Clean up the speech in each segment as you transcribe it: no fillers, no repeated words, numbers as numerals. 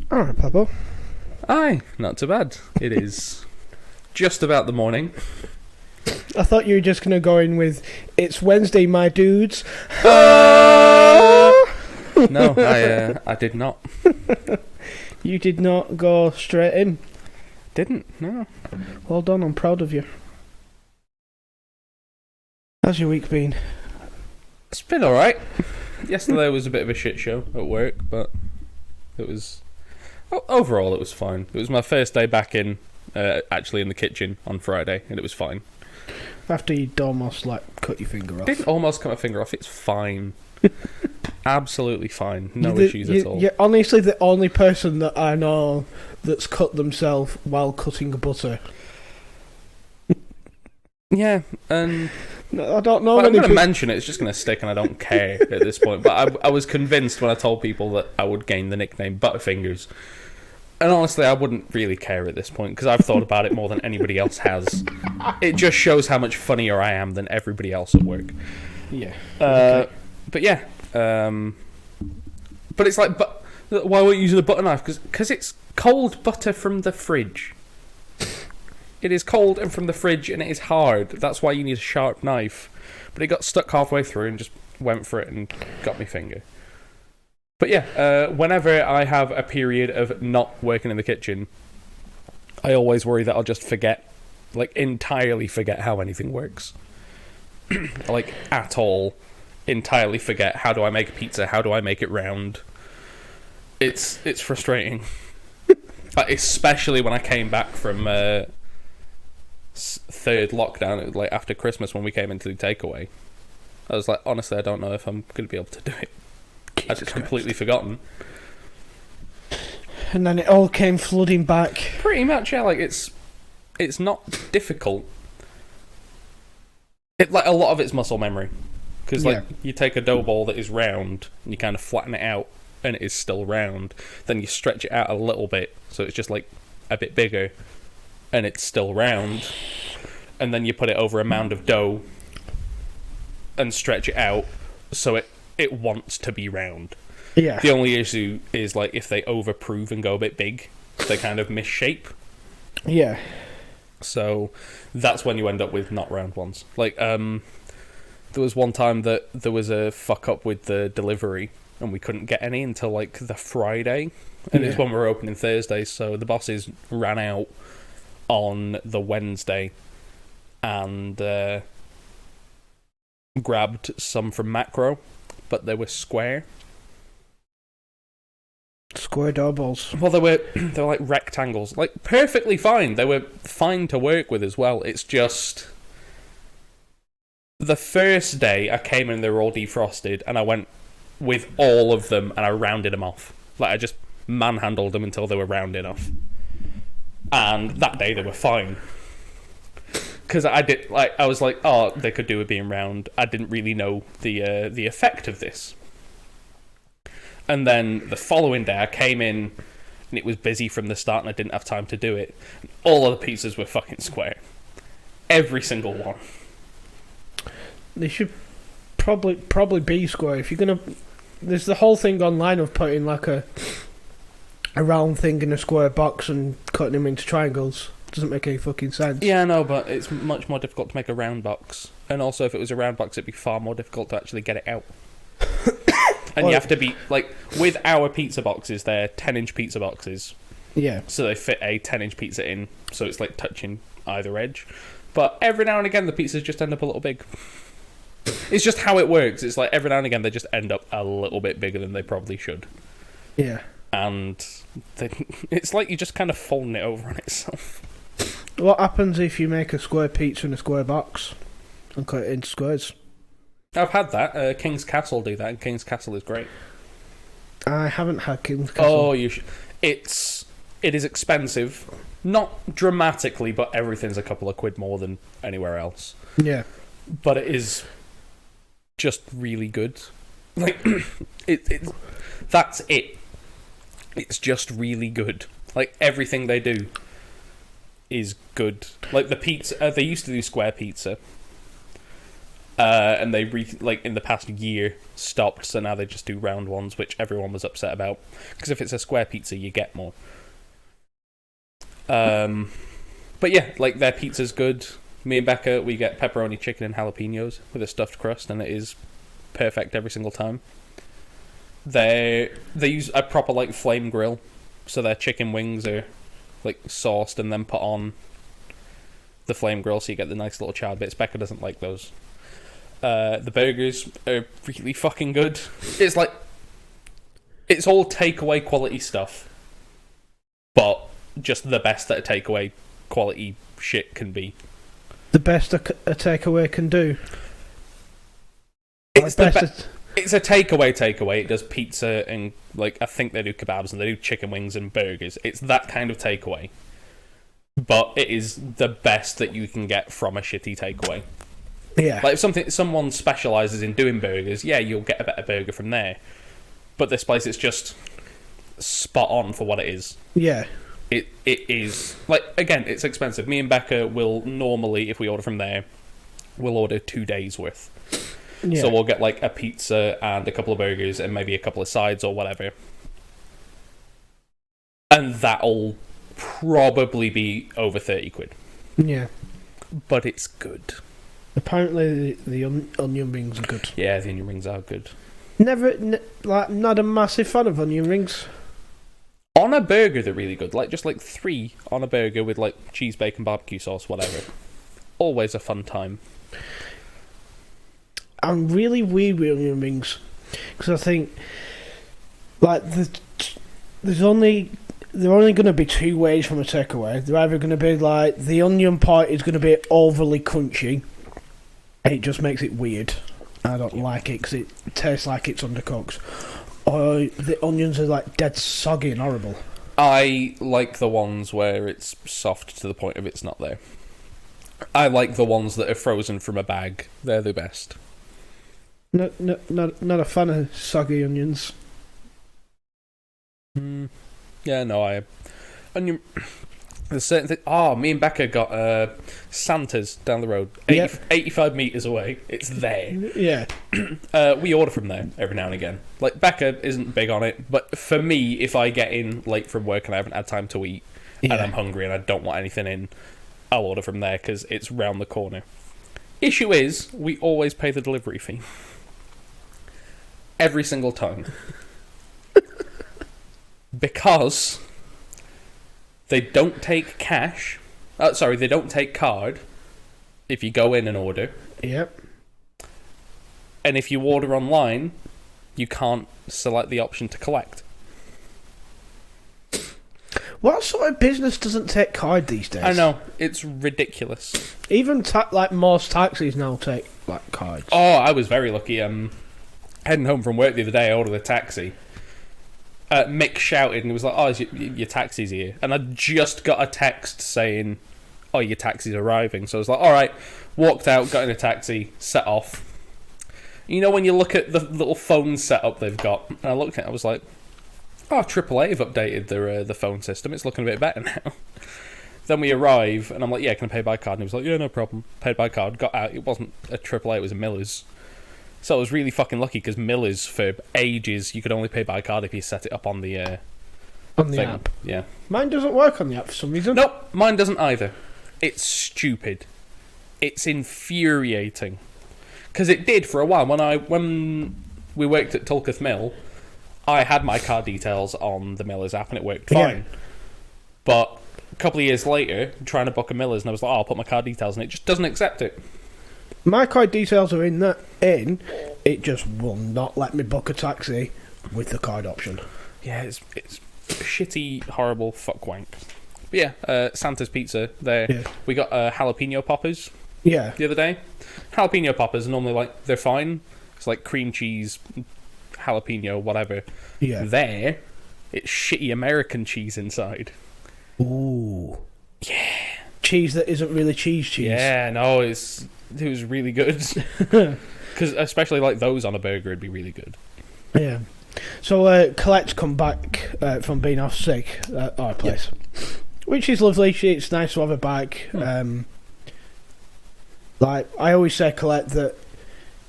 Alright, Pablo. Aye, not too bad. It is just about the morning. I thought you were just going to go in with, it's Wednesday, my dudes. No, I did not. You did not go straight in. Didn't, no. Well done, I'm proud of you. How's your week been? It's been alright. Yesterday was a bit of a shit show at work, but it was... overall, it was fine. It was my first day back actually in the kitchen on Friday, and it was fine. After you'd almost, cut your finger off. Didn't almost cut my finger off, it's fine. Absolutely fine. No issues at all. You're honestly the only person that I know that's cut themselves while cutting butter. Yeah, and... No, I don't know. I'm going to mention it, it's just going to stick and I don't care at this point. But I was convinced when I told people that I would gain the nickname Butterfingers. And honestly, I wouldn't really care at this point, because I've thought about it more than anybody else has. It just shows how much funnier I am than everybody else at work. Yeah. Okay. But yeah. But it's like, why weren't you using a butter knife? Because it's cold butter from the fridge. It is cold and from the fridge, and it is hard. That's why you need a sharp knife. But it got stuck halfway through and just went for it and got my finger. But yeah, whenever I have a period of not working in the kitchen, I always worry that I'll just forget, entirely forget how anything works. At all. Entirely forget, how do I make a pizza? How do I make it round? It's frustrating. Especially when I came back from... third lockdown, after Christmas when we came into the takeaway. I was like, honestly, I don't know if I'm going to be able to do it. I'd just completely forgotten. And then it all came flooding back. Pretty much, yeah. It's not difficult. A lot of it's muscle memory, because you take a dough ball that is round and you kind of flatten it out, and it is still round. Then you stretch it out a little bit, so it's just a bit bigger. And it's still round, and then you put it over a mound of dough and stretch it out so it wants to be round. Yeah. The only issue is if they overprove and go a bit big, they kind of misshape. Yeah. So that's when you end up with not round ones. There was one time that there was a fuck up with the delivery, and we couldn't get any until the Friday, and it's when we were opening Thursday. So the bosses ran out on the Wednesday and grabbed some from Macro, but they were square. Square dough balls. Well, they were rectangles, perfectly fine. They were fine to work with as well. It's just the first day I came in, they were all defrosted, and I went with all of them and I rounded them off. I just manhandled them until they were rounded off. And that day they were fine, because I did I was like, oh, they could do with being round. I didn't really know the effect of this. And then the following day I came in and it was busy from the start and I didn't have time to do it. All of the pizzas were fucking square, every single one. They should probably be square. If you're gonna, there's the whole thing online of putting a round thing in a square box and cutting them into triangles. Doesn't make any fucking sense. Yeah, no, but it's much more difficult to make a round box. And also, if it was a round box, it'd be far more difficult to actually get it out. And you have to be, with our pizza boxes, they're 10-inch pizza boxes. Yeah. So they fit a 10-inch pizza in, so it's touching either edge. But every now and again, the pizzas just end up a little big. It's just how it works. It's every now and again, they just end up a little bit bigger than they probably should. Yeah. And it's you're just kind of folding it over on itself. What happens if you make a square pizza in a square box and cut it into squares? I've had that. King's Castle do that, and King's Castle is great. I haven't had King's Castle. Oh, you should. It is expensive. Not dramatically, but everything's a couple of quid more than anywhere else. Yeah. But it is just really good. That's it. It's just really good. Everything they do is good. The pizza, they used to do square pizza, And they in the past year stopped, so now they just do round ones, which everyone was upset about, because if it's a square pizza you get more. But yeah, like, their pizza's good. Me and Becca, we get pepperoni, chicken and jalapenos with a stuffed crust, and it is perfect every single time. They use a proper, like, flame grill, so their chicken wings are, like, sauced and then put on the flame grill, so you get the nice little charred bits. Becca doesn't like those. The burgers are really fucking good. It's like, it's all takeaway quality stuff, but just the best that a takeaway quality shit can be. The best a takeaway can do. It's it's a takeaway. It does pizza and, like, I think they do kebabs and they do chicken wings and burgers. It's that kind of takeaway, but it is the best that you can get from a shitty takeaway. Yeah. Like, if someone specialises in doing burgers, yeah, you'll get a better burger from there. But this place, it's just spot on for what it is. Yeah. It is, like, again, it's expensive. Me and Becca will normally, if we order from there, we'll order 2 days worth. Yeah. So we'll get, like, a pizza and a couple of burgers and maybe a couple of sides or whatever. And that'll probably be over 30 quid. Yeah. But it's good. Apparently the onion rings are good. Yeah, the onion rings are good. Not a massive fan of onion rings. On a burger, they're really good. Like, just like 3 on a burger with, like, cheese, bacon, barbecue sauce, whatever. Always a fun time. I'm really weird with onion rings, because I think, like, they're only going to be 2 ways from a takeaway. They're either going to be like, the onion part is going to be overly crunchy, and it just makes it weird. I don't like it because it tastes like it's undercooked. Or the onions are, like, dead soggy and horrible. I like the ones where it's soft to the point of it's not there. I like the ones that are frozen from a bag. They're the best. Not a fan of soggy onions. Yeah, no, onion. There's certain thing. Oh, me and Becca got Santa's down the road, 85 metres away. It's there. Yeah. We order from there every now and again. Like, Becca isn't big on it, but for me, if I get in late from work and I haven't had time to eat, and I'm hungry and I don't want anything in, I'll order from there because it's round the corner. Issue is, we always pay the delivery fee. Every single time. Because they don't take cash. They don't take card if you go in and order. Yep. And if you order online, you can't select the option to collect. What sort of business doesn't take card these days? I know, it's ridiculous. Even like most taxis now take, like, cards. Oh, I was very lucky. Heading home from work the other day, I ordered a taxi. Mick shouted and he was like, "Oh, your taxi's here." And I just got a text saying, "Oh, your taxi's arriving." So I was like, "Alright." Walked out, got in a taxi, set off. You know when you look at the little phone setup they've got, and I looked at it, I was like, "Oh, AAA have updated the phone system. It's looking a bit better now." Then we arrive, and I'm like, "Yeah, can I pay by card?" And he was like, "Yeah, no problem." Paid by card, got out. It wasn't a AAA, it was a Miller's. So I was really fucking lucky, because Miller's, for ages, you could only pay by card if you set it up on the app. Yeah. Mine doesn't work on the app for some reason. Nope, mine doesn't either. It's stupid. It's infuriating. Because it did for a while. When we worked at Tulketh Mill, I had my card details on the Miller's app and it worked fine. Yeah. But a couple of years later, I'm trying to book a Miller's and I was like, "Oh, I'll put my card details," and it just doesn't accept it. My card details are it just will not let me book a taxi with the card option. Yeah, it's shitty, horrible fuck wank. But yeah, Santa's Pizza there. Yeah. We got jalapeno poppers. Yeah. The other day. Jalapeno poppers are normally, like, they're fine. It's like cream cheese, jalapeno, whatever. Yeah. There, it's shitty American cheese inside. Ooh. Yeah. Cheese that isn't really cheese. Yeah, no, it was really good. Because especially, like, those on a burger would be really good. Yeah. So Colette's come back from being off sick at our place, which is lovely. It's nice to have her back. Like, I always say, Colette, that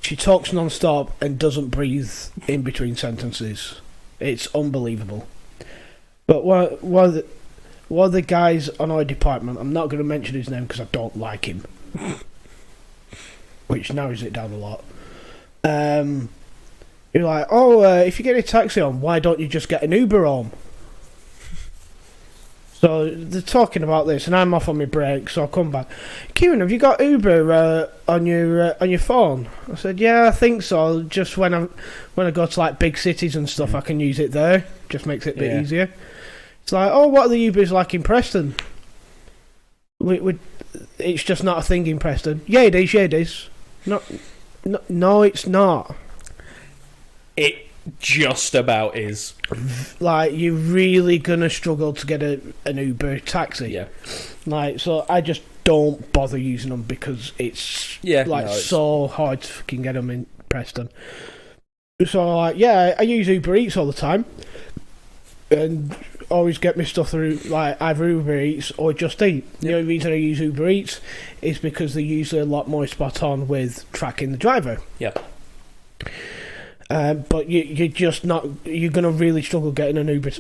She talks non-stop and doesn't breathe in between sentences. It's unbelievable. But one of the guys on our department, I'm not going to mention his name because I don't like him, which narrows it down a lot. You're like, if you get a taxi home, why don't you just get an Uber home? So they're talking about this, and I'm off on my break, so I come back. Kieran, have you got Uber on your phone? I said, yeah, I think so. Just when I go to like big cities and stuff, I can use it there. Just makes it a bit easier. It's like, what are the Ubers like in Preston? It's just not a thing in Preston. Yeah, it is. No, it's not. It just about is. Like, you're really gonna struggle to get an Uber taxi. Yeah. Like, so I just don't bother using them because it's so hard to fucking get them in Preston. So I use Uber Eats all the time, and always get my stuff through like either Uber Eats or Just Eat. Yep. The only reason I use Uber Eats is because they're usually a lot more spot on with tracking the driver. Yeah. But you're just not. You're gonna really struggle getting an Uber.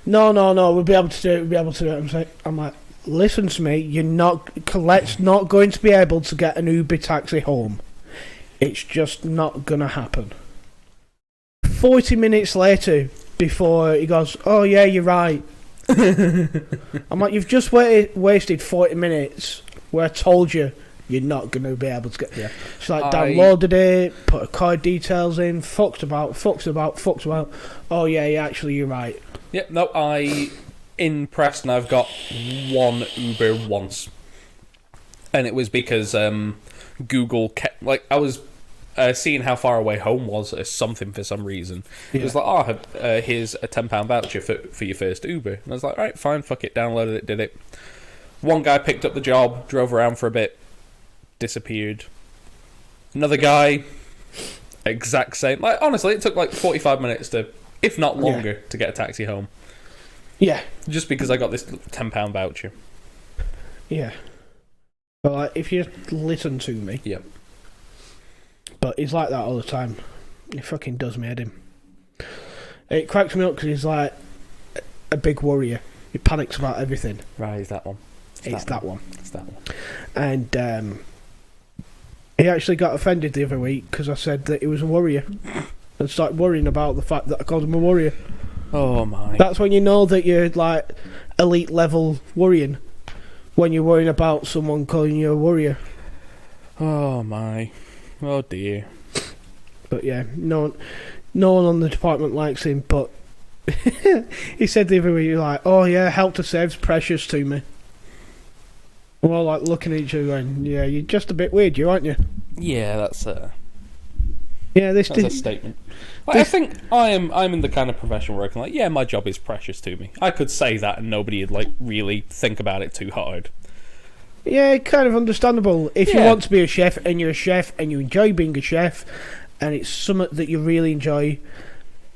No. We'll be able to do it. I'm like, listen to me. You're not. Colette's not going to be able to get an Uber taxi home. It's just not gonna happen. 40 minutes later, before he goes, oh yeah, you're right. I'm like, you've just wasted 40 minutes where I told you. You're not going to be able to get... Yeah. She downloaded it, put her card details in, fucked about. Oh yeah, actually you're right. Yeah, no, in Preston I've got one Uber once. And it was because Google kept... Like, I was seeing how far away home was or something for some reason. Yeah. It was like, here's a £10 voucher for your first Uber. And I was like, alright, fine, fuck it, downloaded it, did it. One guy picked up the job, drove around for a bit, disappeared. Another guy, exact same. Like, honestly, it took like 45 minutes to, if not longer, to get a taxi home. Yeah. Just because I got this £10 voucher. Yeah. But like, if you listen to me. Yeah. But he's like that all the time. He fucking does me head in. It cracks me up because he's like a big worrier. He panics about everything. Right, it's that one. It's that one. It's that one. And he actually got offended the other week because I said that he was a worrier and started worrying about the fact that I called him a worrier. Oh my. That's when you know that you're like elite level worrying. When you're worrying about someone calling you a worrier. Oh my. Oh dear. But yeah, no one on the department likes him, but he said the other week, like, oh yeah, help to save's precious to me. We're all like looking at each other going, yeah, you're just a bit weird, aren't you? Yeah, that's a statement. Like, I think I'm in the kind of profession where I can like, yeah, my job is precious to me. I could say that and nobody would like really think about it too hard. Yeah, kind of understandable. If you want to be a chef and you're a chef and you enjoy being a chef and it's something that you really enjoy,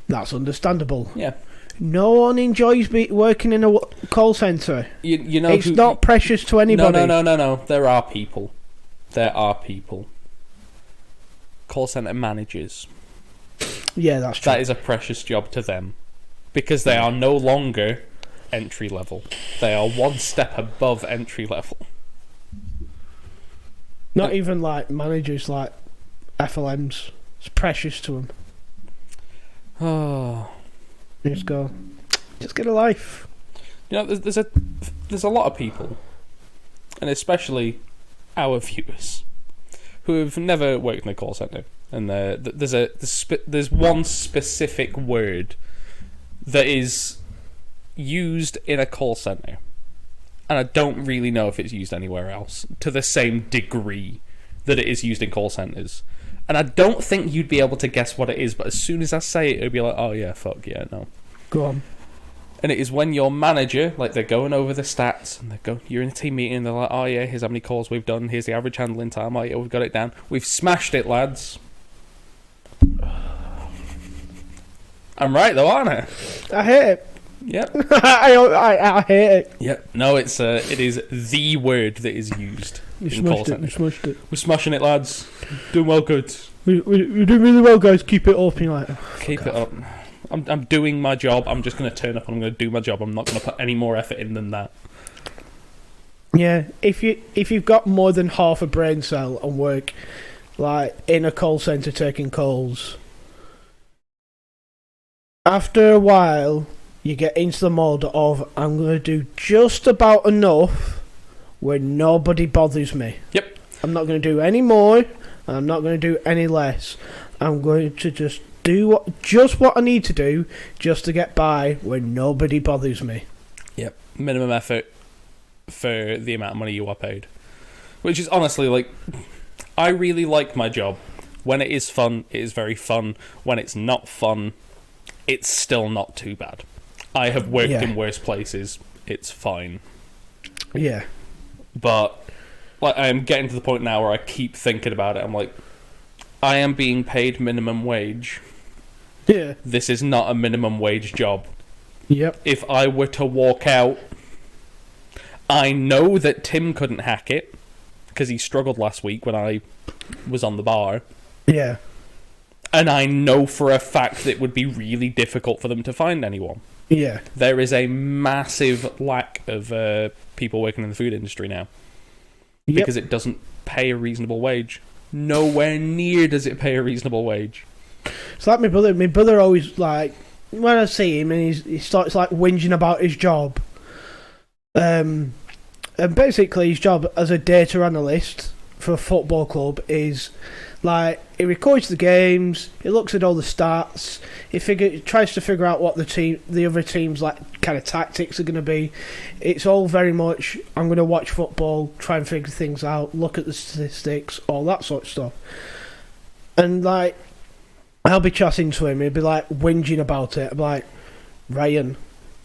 that's understandable. Yeah. No one enjoys working in a call centre. You know, it's not precious to anybody. No. There are people. Call centre managers. Yeah, that's true. That is a precious job to them because they are no longer entry level. They are one step above entry level. Not even like managers, like FLMs. It's precious to them. Oh. Just get a life. You know, there's a lot of people, and especially our viewers, who have never worked in a call centre, and there's one specific word that is used in a call centre, and I don't really know if it's used anywhere else to the same degree that it is used in call centres. And I don't think you'd be able to guess what it is, but as soon as I say it, it'll be like, oh yeah, fuck yeah, no. Go on. And it is when your manager, like, they're going over the stats, and you're in a team meeting, and they're like, oh yeah, here's how many calls we've done, here's the average handling time, oh yeah, we've got it down. We've smashed it, lads. I'm right though, aren't I? I hate it. Yep. I hate it. Yep. No, it is the word that is used in call centre. You smashed it. We're smashing it, lads. Doing well, good. we're doing really well, guys. Keep it up. And you're like, keep it up. I'm doing my job. I'm just going to turn up and I'm going to do my job. I'm not going to put any more effort in than that. Yeah, if you've got more than half a brain cell and work like in a call centre taking calls, after a while you get into the mode of I'm going to do just about enough where nobody bothers me. Yep. I'm not going to do any more and I'm not going to do any less. I'm going to just do what I need to do just to get by where nobody bothers me. Yep. Minimum effort for the amount of money you are paid. Which is honestly, like, I really like my job. When it is fun, it is very fun. When it's not fun, it's still not too bad. I have worked in worse places. It's fine. Yeah. But like, I am getting to the point now where I keep thinking about it. I'm like, I am being paid minimum wage. Yeah. This is not a minimum wage job. Yep. If I were to walk out, I know that Tim couldn't hack it because he struggled last week when I was on the bar. Yeah. And I know for a fact that it would be really difficult for them to find anyone. Yeah. There is a massive lack of people working in the food industry now. Yep. Because it doesn't pay a reasonable wage. Nowhere near does it pay a reasonable wage. It's like my brother. My brother always, like, when I see him and he starts like whinging about his job. And basically his job as a data analyst for a football club is like he records the games, he looks at all the stats, he tries to figure out what the other team's like kind of tactics are going to be. It's all very much I'm going to watch football, try and figure things out, look at the statistics, all that sort of stuff. And like I'll be chatting to him, he'll be like whinging about it. I'm like, Ryan,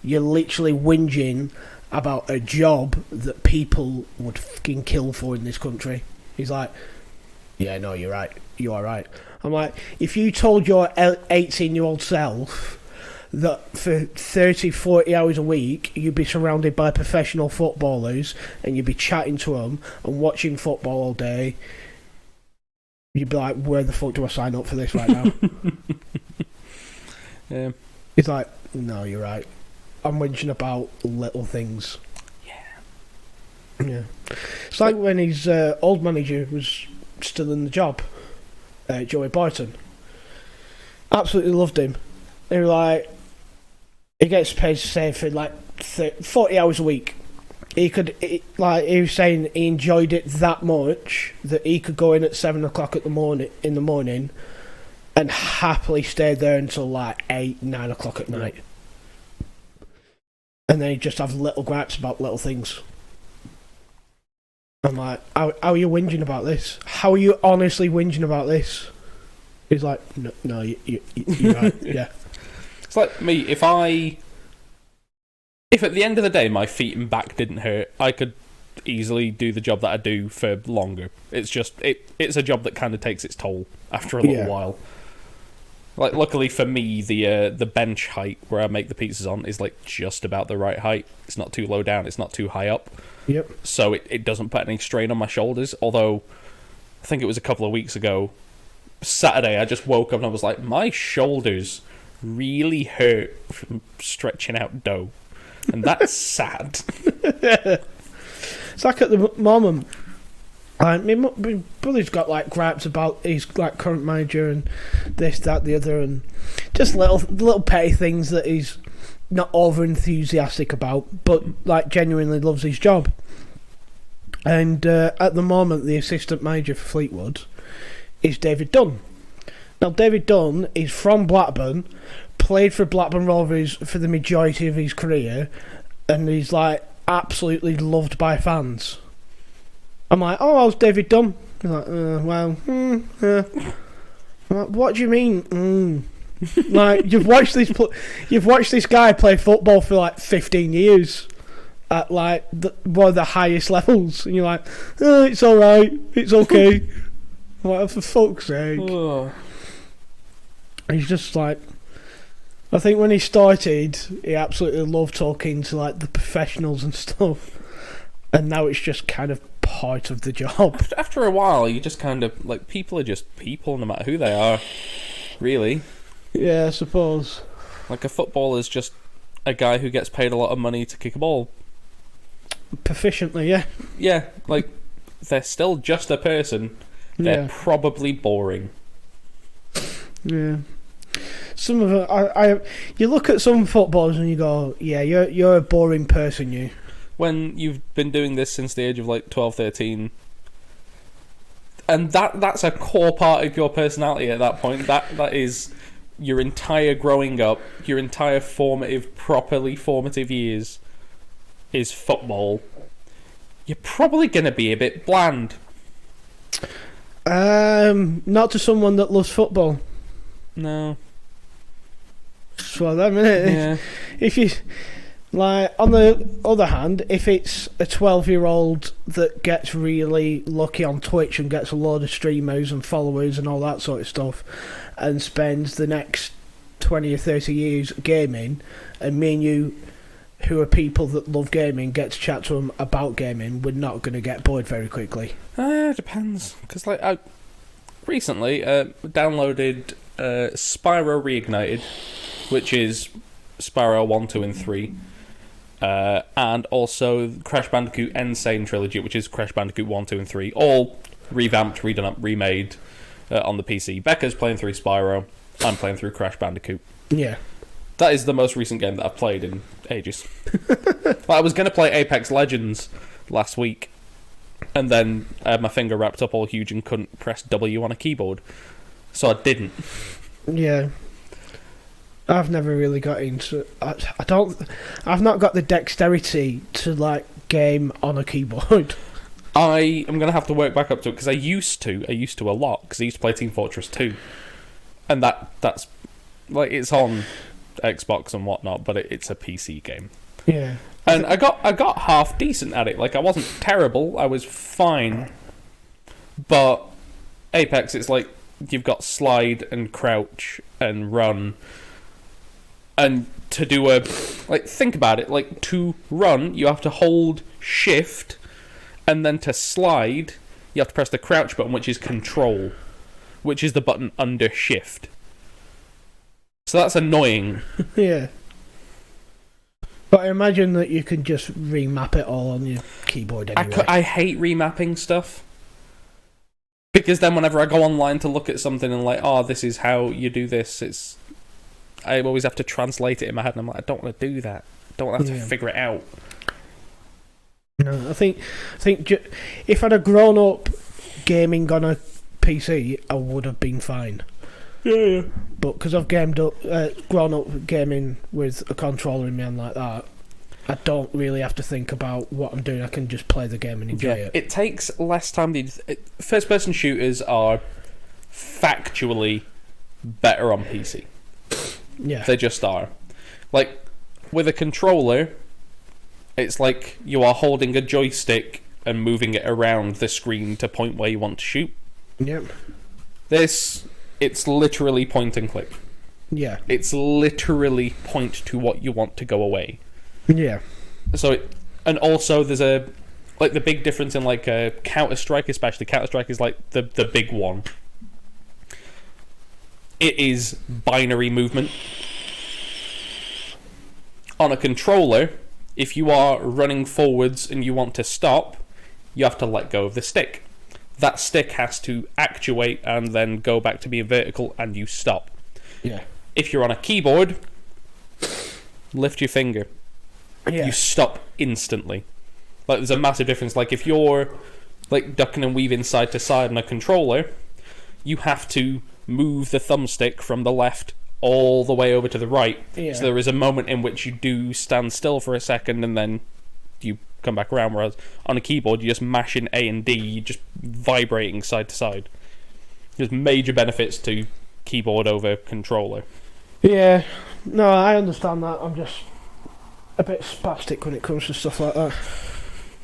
you're literally whinging about a job that people would fucking kill for in this country. He's like, yeah, no, you're right. You are right. I'm like, if you told your 18-year-old self that for 30, 40 hours a week you'd be surrounded by professional footballers and you'd be chatting to them and watching football all day, you'd be like, where the fuck do I sign up for this right now? Yeah. He's like, no, you're right. I'm whinging about little things. Yeah. It's like when his old manager was still in the job, Joey Barton. Absolutely loved him. He was like, he gets paid, say, for like 40 hours a week. He was saying he enjoyed it that much that he could go in at 7 o'clock in the morning and happily stay there until like 8, 9 o'clock at night. And then he'd just have little gripes about little things. I'm like, how are you whinging about this? How are you honestly whinging about this? He's like, no, you're right, yeah. It's like me, if at the end of the day my feet and back didn't hurt, I could easily do the job that I do for longer. It's just, it's a job that kind of takes its toll after a little while. Like, luckily for me, the bench height where I make the pizzas on is like just about the right height. It's not too low down, it's not too high up. Yep. So it doesn't put any strain on my shoulders. Although, I think it was a couple of weeks ago, Saturday, I just woke up and I was like, my shoulders really hurt from stretching out dough. And that's sad. It's like at the moment, my brother's got like gripes about his like current manager and this, that, the other, and just little petty things that he's not over enthusiastic about, but like genuinely loves his job. And at the moment, the assistant manager for Fleetwood is David Dunn. Now, David Dunn is from Blackburn, played for Blackburn Rovers for the majority of his career, and he's like absolutely loved by fans. I'm like, oh, how's David Dunn? He's like, well, I'm like, what do you mean? Like, you've watched this guy play football for like 15 years at like one of the highest levels, and you're like, oh, it's all right, it's okay. I'm like, for fuck's sake. Oh. He's just like, I think when he started, he absolutely loved talking to like the professionals and stuff, and now it's just kind of part of the job. After a while, you just kind of like people are just people, no matter who they are. Really. Yeah, I suppose. Like a footballer is just a guy who gets paid a lot of money to kick a ball. Proficiently, yeah. Yeah, like they're still just a person. They're probably boring. Yeah. Some of it, you look at some footballers and you go, yeah, you're a boring person, you. When you've been doing this since the age of like 12, 13, and that's a core part of your personality at that point. That is your entire growing up, your entire properly formative years is football. You're probably going to be a bit bland. Not to someone that loves football. No. It's one of them, innit? Yeah. If you, like, on the other hand, if it's a 12-year-old that gets really lucky on Twitch and gets a load of streamers and followers and all that sort of stuff, and spends the next 20 or 30 years gaming, and me and you, who are people that love gaming, get to chat to them about gaming, we're not going to get bored very quickly. It depends. Because, like, I recently downloaded Spyro Reignited, which is Spyro 1, 2, and 3. And also Crash Bandicoot Insane Trilogy, which is Crash Bandicoot 1, 2, and 3. All revamped, redone up, remade on the PC. Becca's playing through Spyro. I'm playing through Crash Bandicoot. Yeah. That is the most recent game that I've played in ages. I was going to play Apex Legends last week, and then I had my finger wrapped up all huge and couldn't press W on a keyboard. So I didn't. Yeah. I've never really got into... I've not got the dexterity to, like, game on a keyboard. I am going to have to work back up to it, because I used to a lot, because I used to play Team Fortress 2. And that's... like, it's on Xbox and whatnot, but it's a PC game. Yeah. And I got half decent at it. Like, I wasn't terrible, I was fine. But Apex, it's like, you've got slide and crouch and run... And to do like, think about it, like, to run, you have to hold shift, and then to slide, you have to press the crouch button, which is control, which is the button under shift. So that's annoying. Yeah. But I imagine that you can just remap it all on your keyboard anyway. I hate remapping stuff. Because then whenever I go online to look at something and like, oh, this is how you do this, I always have to translate it in my head, and I'm like, I don't want to do that. I don't want to have to figure it out. No, I think if I'd have grown up gaming on a PC, I would have been fine. Yeah. But because I've grown up gaming with a controller in my hand like that, I don't really have to think about what I'm doing. I can just play the game and enjoy it. It takes less time. First-person shooters are factually better on PC. Yeah. They just are. Like, with a controller, it's like you are holding a joystick and moving it around the screen to point where you want to shoot. Yep. It's literally point and click. Yeah. It's literally point to what you want to go away. Yeah. So, and also there's the big difference in, like, Counter-Strike, especially. Counter-Strike is, like, the big one. It is binary movement. On a controller, if you are running forwards and you want to stop, you have to let go of the stick. That stick has to actuate and then go back to being vertical, and you stop. Yeah. If you're on a keyboard, lift your finger. Yeah. You stop instantly. Like, there's a massive difference. Like, if you're, like, ducking and weaving side to side on a controller, you have to move the thumbstick from the left all the way over to the right. Yeah. So there is a moment in which you do stand still for a second and then you come back around, whereas on a keyboard you just mash in A and D, you're just vibrating side to side. There's major benefits to keyboard over controller. Yeah, no, I understand that. I'm just a bit spastic when it comes to stuff like that.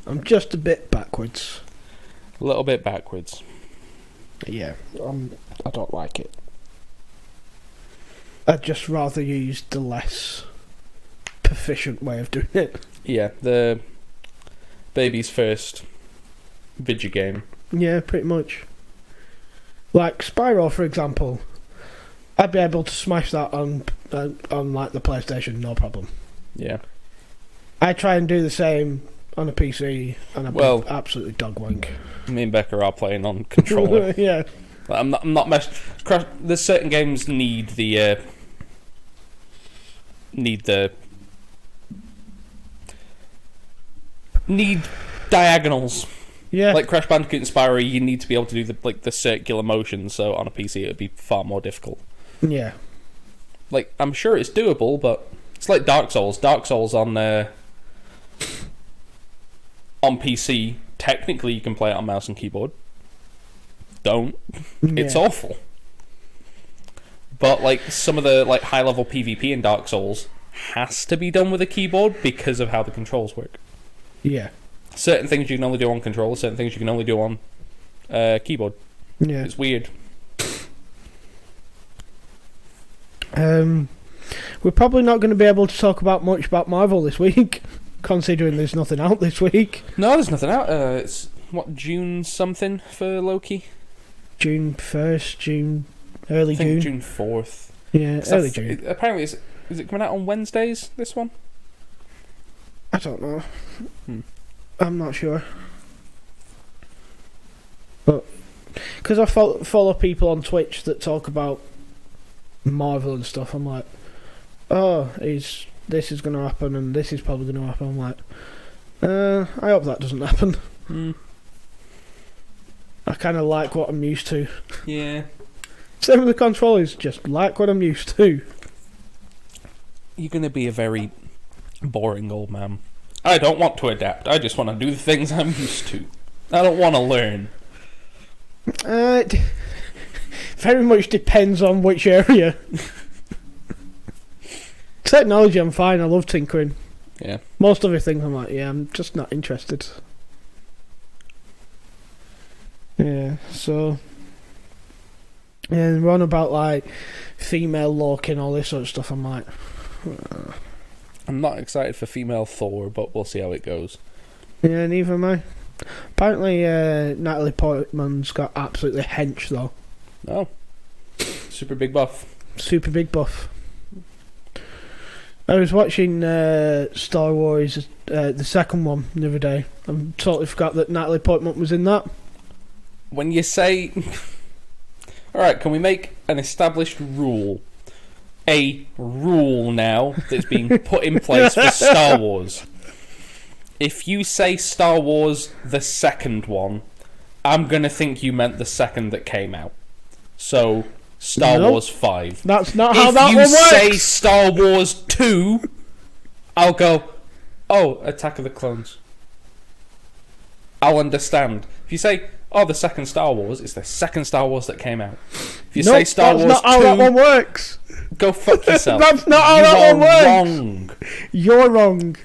I'm just a bit backwards. A little bit backwards. Yeah, I don't like it. I'd just rather use the less proficient way of doing it. Yeah, the baby's first video game. Yeah, pretty much. Like Spyro, for example, I'd be able to smash that on like the PlayStation, no problem. Yeah. I try and do the same on a PC, and I'm absolutely dogwank. Me and Becca are playing on controller. Yeah. I'm not there's certain games need diagonals. Yeah. Like Crash Bandicoot and Spyro, you need to be able to do the circular motion, so on a PC it would be far more difficult. Yeah. Like, I'm sure it's doable, but it's like Dark Souls. Dark Souls on PC, technically you can play it on mouse and keyboard. Don't. Yeah. It's awful. But like some of the like high level PvP in Dark Souls has to be done with a keyboard because of how the controls work. Yeah. Certain things you can only do on controller, certain things you can only do on keyboard. Yeah. It's weird. We're probably not going to be able to talk about much about Marvel this week, considering there's nothing out this week. No, there's nothing out. It's what, June something for Loki? June 1st, early June. June 4th. Yeah, early June. Apparently, is it coming out on Wednesdays, this one? I don't know. I'm not sure. But, because I follow people on Twitch that talk about Marvel and stuff, I'm like, oh, this is going to happen and this is probably going to happen. I'm like, I hope that doesn't happen. I kind of like what I'm used to. Yeah. Same with the controllers, just like what I'm used to. You're going to be a very boring old man. I don't want to adapt. I just want to do the things I'm used to. I don't want to learn. Very much depends on which area. Technology, I'm fine. I love tinkering. Yeah. Most other things, I'm like, yeah, I'm just not interested. Yeah, so... And we're on about, like, female Loki and all this sort of stuff. I'm like... I'm not excited for female Thor, but we'll see how it goes. Yeah, neither am I. Apparently, Natalie Portman's got absolutely hench, though. Oh. Super big buff. Super big buff. I was watching Star Wars, the second one, the other day. I totally forgot that Natalie Portman was in that. When you say... Alright, can we make an established rule? A rule now that's being put in place for Star Wars. If you say Star Wars, the second one, I'm going to think you meant the second that came out. So, Star Wars 5. That's not how that one works. If you say Star Wars 2, I'll go, oh, Attack of the Clones. I'll understand. If you say, oh, the second Star Wars, it's the second Star Wars that came out. If you say Star Wars 2... that's not how that one works. Go fuck yourself. That's not how that one works. Wrong. You're wrong.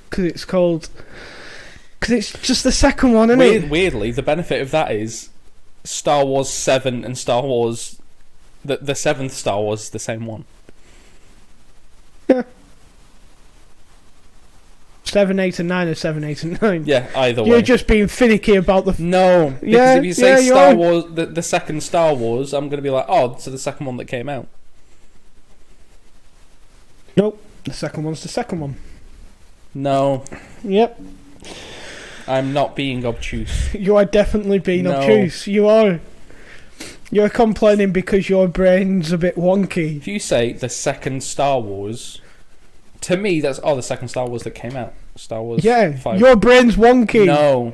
Because it's called... Because it's just the second one, isn't it? Weirdly, the benefit of that is Star Wars 7 and Star Wars... The seventh Star Wars is the same one. Yeah. 7, 8 and 9 or 7, 8 and 9. Yeah, either way. You're just being finicky about the... No, because yeah, if you say Star are. Wars, the second Star Wars, I'm going to be like, oh, so the second one that came out. Nope, the second one's the second one. No. Yep. I'm not being obtuse. You are definitely being obtuse. You are. You're complaining because your brain's a bit wonky. If you say the second Star Wars, to me, that's, oh, the second Star Wars that came out. Star Wars 5. Your brain's wonky. No.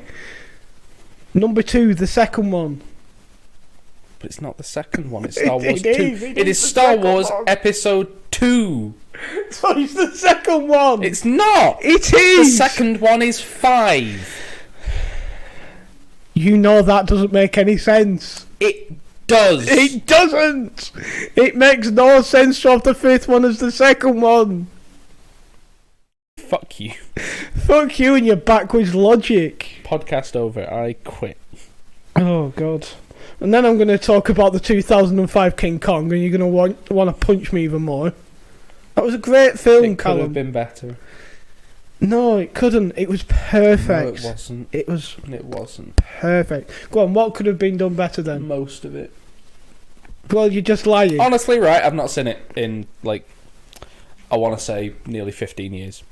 Number 2, the second one. But it's not the second one, it's Star Wars 2. It is Star Wars Episode 2. So it's the second one. It's not. It is. The second one is 5. You know that doesn't make any sense. It does. It doesn't. It makes no sense to have the 5th one as the second one. Fuck you. Fuck you and your backwards logic. Podcast over. I quit. Oh, God. And then I'm going to talk about the 2005 King Kong and you're going to want to punch me even more. That was a great film, It could Callum. have been better. No, it couldn't. It was perfect. No, it wasn't. It wasn't. Perfect. Go on, what could have been done better then? Most of it. Well, you're just lying. Honestly, right, I've not seen it in, like, I want to say nearly 15 years.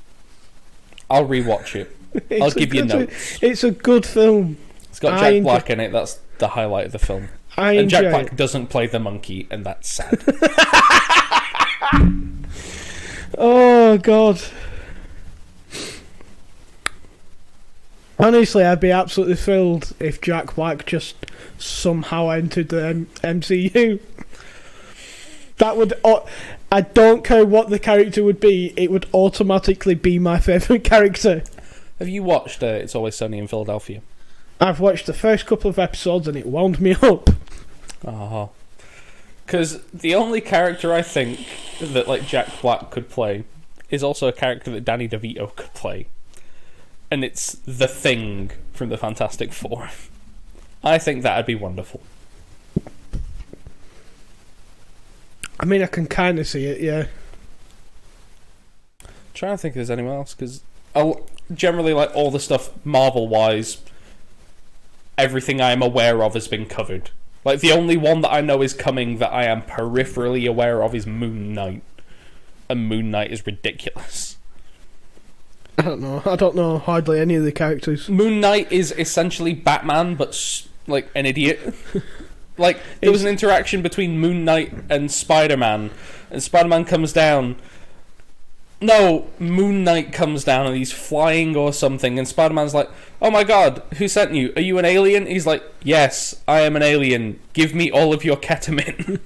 I'll rewatch it. I'll give you notes. It's a good film. It's got Jack Black in it. That's the highlight of the film. And Jack Black doesn't play the monkey, and that's sad. Oh, God. Honestly, I'd be absolutely thrilled if Jack Black just somehow entered the MCU. That would... I don't care what the character would be, it would automatically be my favourite character. Have you watched It's Always Sunny in Philadelphia? I've watched the first couple of episodes and it wound me up. Oh. Because the only character I think that, like, Jack Black could play is also a character that Danny DeVito could play. And it's the Thing from the Fantastic Four. I think that'd be wonderful. I mean, I can kind of see it, yeah. I'm trying to think if there's anyone else, because generally, like, all the stuff Marvel-wise, everything I am aware of has been covered. Like, the only one that I know is coming that I am peripherally aware of is Moon Knight. And Moon Knight is ridiculous. I don't know hardly any of the characters. Moon Knight is essentially Batman, but, like, an idiot. Like, there was an interaction between Moon Knight and Spider-Man, and Spider-Man comes down. No, Moon Knight comes down and he's flying or something, and Spider-Man's like, "Oh my god, who sent you? Are you an alien?" He's like, "Yes, I am an alien. Give me all of your ketamine."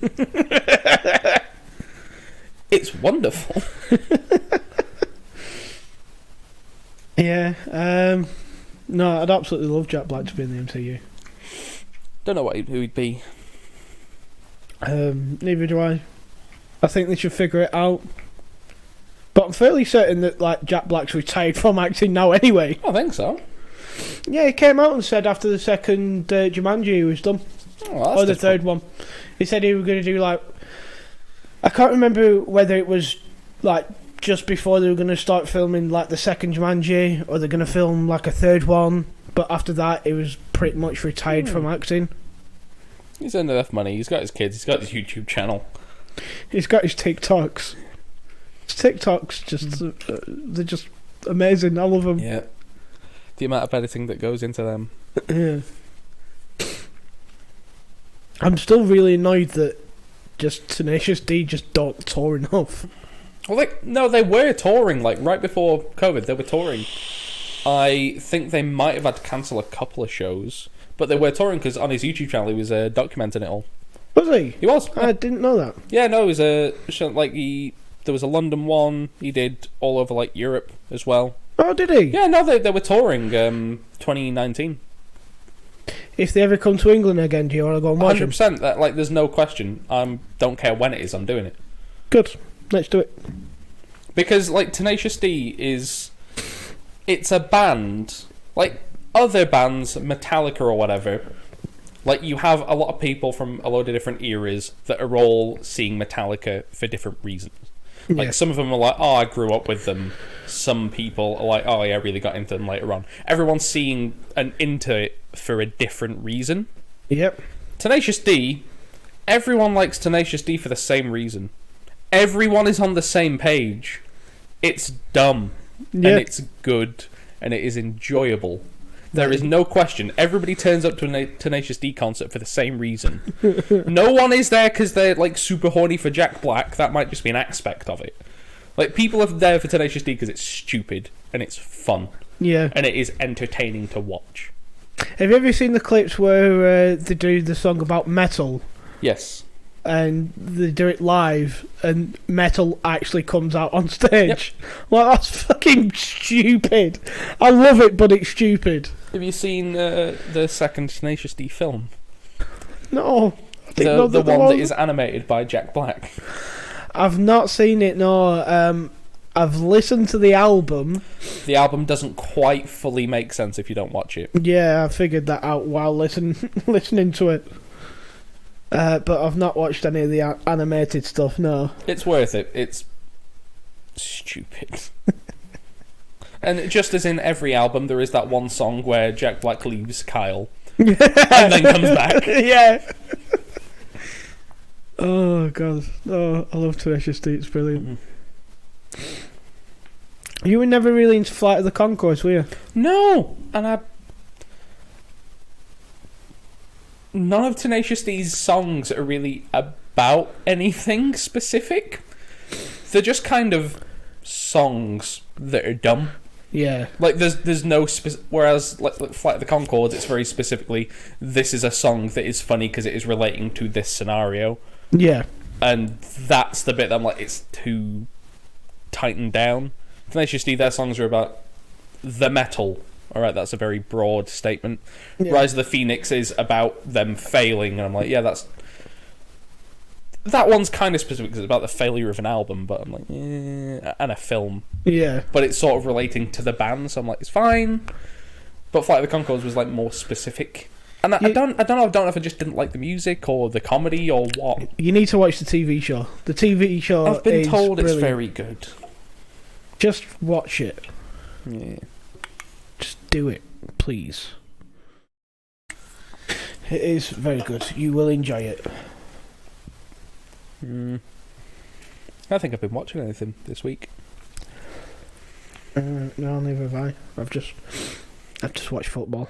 It's wonderful. Yeah, no, I'd absolutely love Jack Black to be in the MCU. Don't know who he'd be. Neither do I. I think they should figure it out. But I'm fairly certain that, like, Jack Black's retired from acting now anyway. I think so. Yeah, he came out and said after the second Jumanji he was done. Oh, or the third one. He said he was going to do, like... I can't remember whether it was, like, just before they were going to start filming, like, the second Jumanji, or they're going to film, like, a third one. But after that, he was pretty much retired from acting. He's earned enough money. He's got his kids. He's got his YouTube channel. He's got his TikToks. His TikToks, just they're just amazing. I love them. Yeah. The amount of editing that goes into them. Yeah. I'm still really annoyed that just Tenacious D just don't tour enough. Well, they were touring, like, right before COVID. They were touring. I think they might have had to cancel a couple of shows, but they were touring because on his YouTube channel he was documenting it all. Was he? He was. I didn't know that. Yeah, no, it was there was a London one. He did all over, like, Europe as well. Oh, did he? Yeah, no, they were touring 2019. If they ever come to England again, do you want to go and watch 100%. them? That, like, there's no question. I don't care when it is. I'm doing it. Good. Let's do it. Because, like, Tenacious D is... It's a band, like other bands, Metallica or whatever, like, you have a lot of people from a load of different eras that are all seeing Metallica for different reasons. Like, some of them are like, oh, I grew up with them. Some people are like, oh, yeah, I really got into them later on. Everyone's seeing and into it for a different reason. Yep. Tenacious D, everyone likes Tenacious D for the same reason. Everyone is on the same page. It's dumb. Yep. And it's good, and it is enjoyable. There is no question. Everybody turns up to a Tenacious D concert for the same reason. No one is there because they're, like, super horny for Jack Black. That might just be an aspect of it. Like, people are there for Tenacious D because it's stupid, and it's fun. Yeah. And it is entertaining to watch. Have you ever seen the clips where they do the song about metal? Yes. And they do it live, and metal actually comes out on stage. Yep. Well, that's fucking stupid. I love it, but it's stupid. Have you seen the second Tenacious D film? No. The one that is animated by Jack Black. I've not seen it, no. I've listened to the album. The album doesn't quite fully make sense if you don't watch it. Yeah, I figured that out while listening to it. But I've not watched any of the animated stuff, no. It's worth it. It's stupid. And just as in every album, there is that one song where Jack Black leaves Kyle and then comes back. Yeah. Oh god. Oh, I love Tenacious D. It's brilliant. You were never really into Flight of the Conchords, were you? No, and none of Tenacious D's songs are really about anything specific. They're just kind of songs that are dumb. Yeah. Like, there's no whereas like Flight of the Conchords, it's very specifically, this is a song that is funny because it is relating to this scenario. Yeah. And that's the bit that I'm like, it's too tightened down. Tenacious D, their songs are about the metal. Alright, that's a very broad statement. Yeah. Rise of the Phoenix is about them failing, and I'm like, yeah, that one's kind of specific because it's about the failure of an album, but I'm like, and a film. Yeah. But it's sort of relating to the band, so I'm like, it's fine. But Flight of the Conchords was like more specific. And I don't know if I just didn't like the music or the comedy or what. You need to watch the TV show. The TV show I've been told brilliant. It's very good. Just watch it. Yeah. Just do it, please. It is very good. You will enjoy it. I think I've been watching anything this week. No, neither have I. I've just watched football.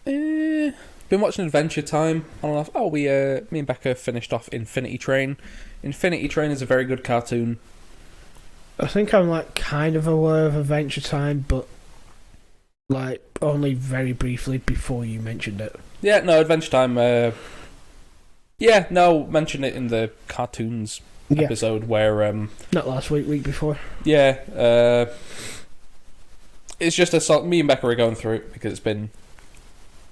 Been watching Adventure Time on and off. Oh, me and Becca finished off Infinity Train. Infinity Train is a very good cartoon. I think I'm like kind of aware of Adventure Time, but like only very briefly before you mentioned it. Yeah, no, Adventure Time. Mention it in the cartoons episode where not last week before. Yeah, it's just a song. Me and Becca are going through it because it's been.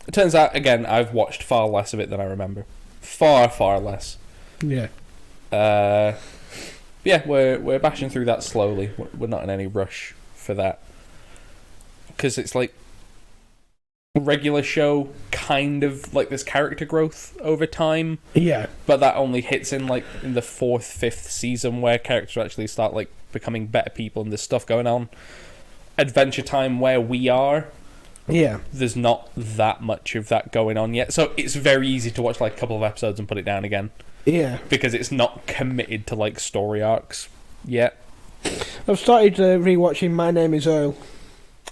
It turns out again, I've watched far less of it than I remember. Far less. Yeah. Yeah, we're bashing through that slowly. We're not in any rush for that because it's like a regular show, kind of like this character growth over time. Yeah, but that only hits in like in the 4th, 5th season where characters actually start like becoming better people and there's stuff going on. Adventure Time, where we are. Yeah, there's not that much of that going on yet, so it's very easy to watch like a couple of episodes and put it down again. Yeah, because it's not committed to like story arcs yet. I've started rewatching My Name Is Earl.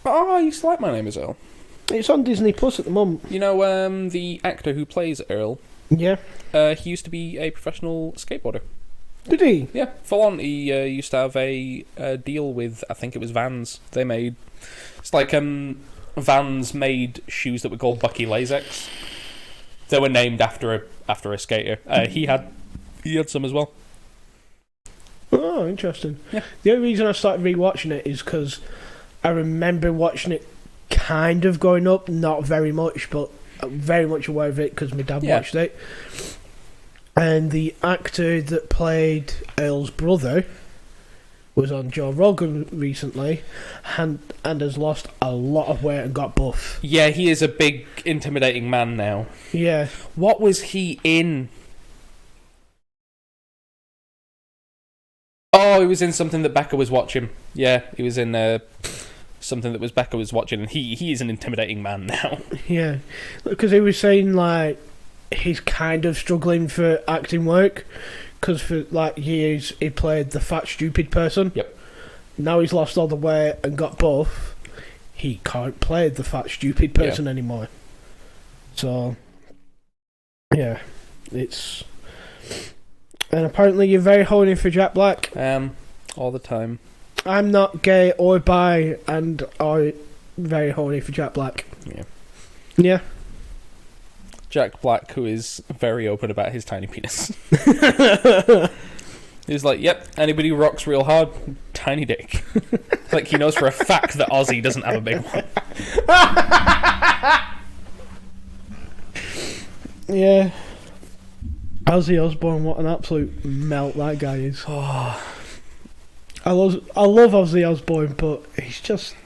Oh, I used to like My Name Is Earl. It's on Disney Plus at the moment. You know, the actor who plays Earl. Yeah. He used to be a professional skateboarder. Did he? Yeah, full on. He used to have a deal with, I think it was Vans. They made, it's like Vans made shoes that were called Bucky Latex. They were named after a skater. He had some as well. Oh, interesting. Yeah. The only reason I started rewatching it is because I remember watching it kind of growing up, not very much, but very much aware of it because my dad watched it. And the actor that played Earl's brother was on Joe Rogan recently and has lost a lot of weight and got buff. Yeah, he is a big, intimidating man now. Yeah. What was he in? Oh, he was in something that Becca was watching. Yeah, he was in something that Becca was watching, and he is an intimidating man now. Yeah, because he was saying like he's kind of struggling for acting work because for like years he played the fat stupid person. Yep. Now he's lost all the weight and got buff. He can't play the fat stupid person anymore. So yeah, it's. And apparently you're very horny for Jack Black. All the time. I'm not gay or bi, and I'm very horny for Jack Black. Yeah. Yeah. Jack Black, who is very open about his tiny penis. He's like, yep, anybody who rocks real hard, tiny dick. Like, he knows for a fact that Ozzy doesn't have a big one. Yeah. Ozzy Osbourne, what an absolute melt that guy is. I love Ozzy Osbourne, but he's just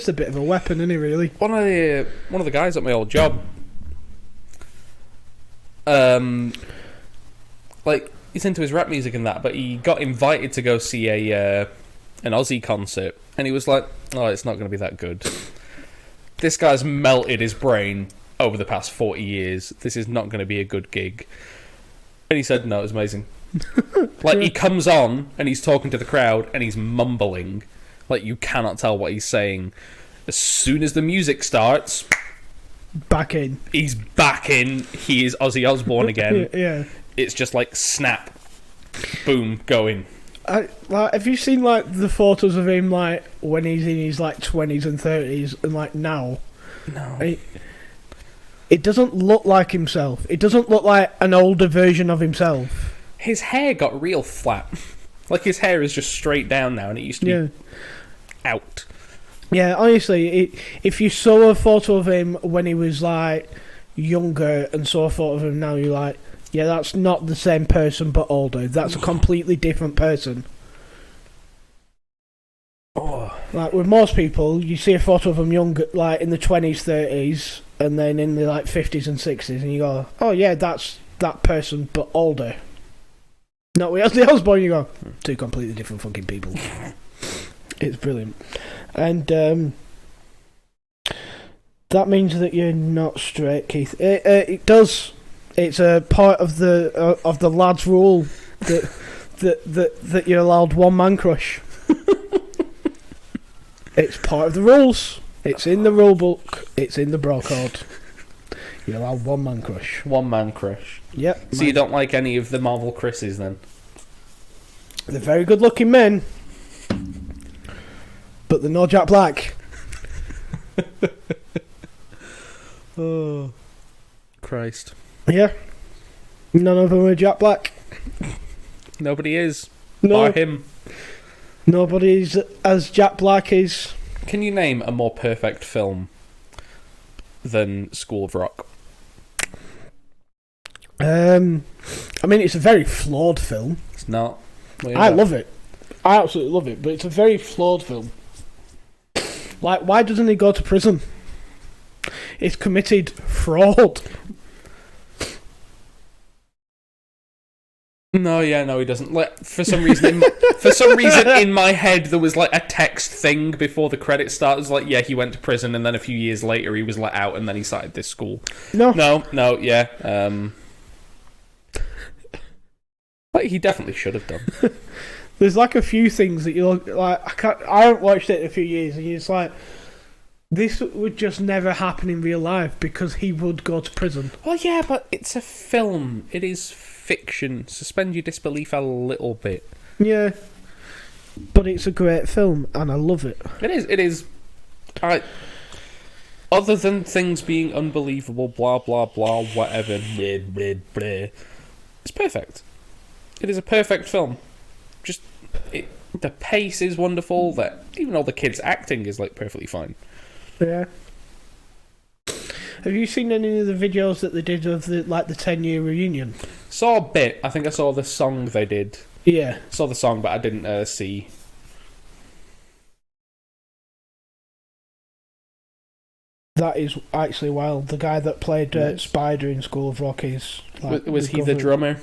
a bit of a weapon, isn't he? Really. One of the guys at my old job, like he's into his rap music and that, but he got invited to go see an Ozzy concert, And he was like, oh, it's not going to be that good. This guy's melted his brain over the past 40 years. This is not going to be a good gig. And he said, no, it was amazing. Like, he comes on and he's talking to the crowd and he's mumbling. Like, you cannot tell what he's saying. As soon as the music starts... Back in. He's back in. He is Ozzy Osbourne again. Yeah. It's just like, snap. Boom, going. Have you seen, like, the photos of him, like, when he's in his, like, 20s and 30s and, like, now? No. It doesn't look like himself. It doesn't look like an older version of himself. His hair got real flat. Like, his hair is just straight down now, and it used to be out. Yeah, honestly, if you saw a photo of him when he was, like, younger and saw a photo of him now, you're like, yeah, that's not the same person but older. That's a completely different person. Oh. Like, with most people, you see a photo of them younger, like, in the 20s, 30s, and then in the, like, 50s and 60s, and you go, oh, yeah, that's that person but older. Not with Ozzy Osbourne, you go, two completely different fucking people. It's brilliant. And that means that you're not straight, Keith. It does. It's a part of the lads' rule that you're allowed one man crush. It's part of the rules. It's in the rule book. It's in the bro code. You're allowed one man crush. One man crush. Yep. So you don't like any of the Marvel Chris's then? They're very good looking men. But they're no Jack Black. Oh. Christ. Yeah. None of them are Jack Black. Nobody is. No. Bar him. Nobody's as Jack Black is. Can you name a more perfect film than School of Rock? I mean, it's a very flawed film. It's not. I love it. I absolutely love it, but it's a very flawed film. Like, why doesn't he go to prison? He's committed fraud. No, he doesn't. Like, for some reason, in my head, there was like a text thing before the credits started. It was like, yeah, he went to prison, and then a few years later, he was let out, and then he started this school. No, yeah. Like, he definitely should have done. There's like a few things that you look like. I haven't watched it in a few years, and you're just like, this would just never happen in real life because he would go to prison. Well, yeah, but it's a film. It is fiction. Suspend your disbelief a little bit. Yeah, but it's a great film, and I love it. It is. Other than things being unbelievable, blah blah blah, whatever, blah, blah, blah, it's perfect. It is a perfect film. Just the pace is wonderful. That even all the kids' acting is like perfectly fine. Yeah. Have you seen any of the videos that they did of the 10-year reunion? Saw a bit. I think I saw the song they did. Yeah. Saw the song, but I didn't see. That is actually wild. The guy that played Spider in School of Rock is... was he the drummer?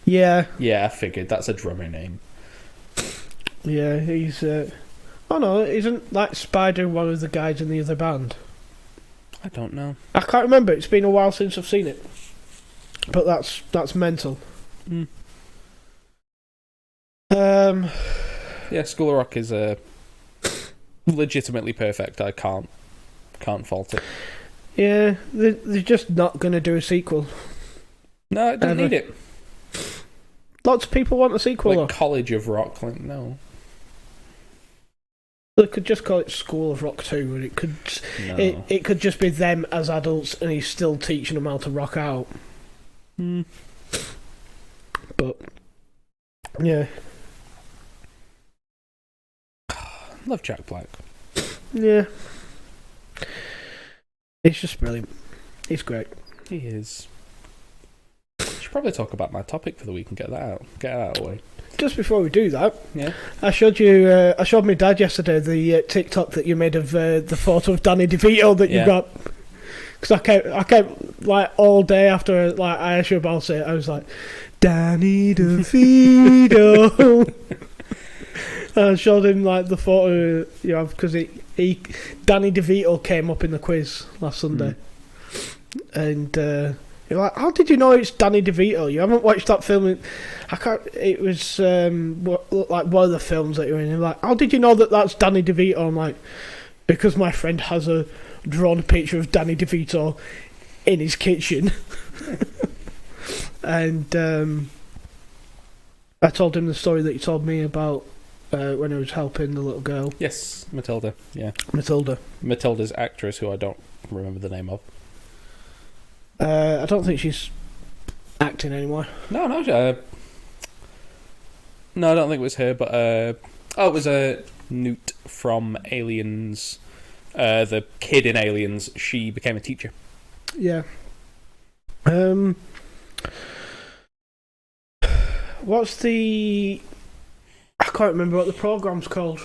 Yeah. Yeah, I figured. That's a drummer name. Yeah, he's... Oh no, isn't Spider one of the guys in the other band? I don't know. I can't remember. It's been a while since I've seen it. But that's mental. Mm. Yeah, School of Rock is legitimately perfect. I can't fault it. Yeah, they're just not going to do a sequel. No, it doesn't need it. Lots of people want a sequel. Like College of Rock, like no. They could just call it School of Rock 2, and it could just be them as adults, and he's still teaching them how to rock out. Mm. But yeah, love Jack Black. Yeah, it's just brilliant. He's great. He is. I should probably talk about my topic for the week and get that out of the way. Just before we do that, yeah, I showed my dad yesterday the TikTok that you made of the photo of Danny DeVito that you got. Because I kept like all day after I asked you about it, I was like, Danny DeVito. I showed him like the photo you have because Danny DeVito came up in the quiz last Sunday, and you're like, how did you know it's Danny DeVito? You haven't watched that film? I can't. It was like one of the films that you're in. You're like, how did you know that that's Danny DeVito? I'm like, because my friend has a drawn picture of Danny DeVito in his kitchen, and I told him the story that you told me about. When I was helping the little girl. Yes, Matilda. Yeah, Matilda's actress, who I don't remember the name of. I don't think she's acting anymore. No, I don't think it was her. But it was Newt from Aliens. The kid in Aliens. She became a teacher. Yeah. What's the? I can't remember what the programme's called.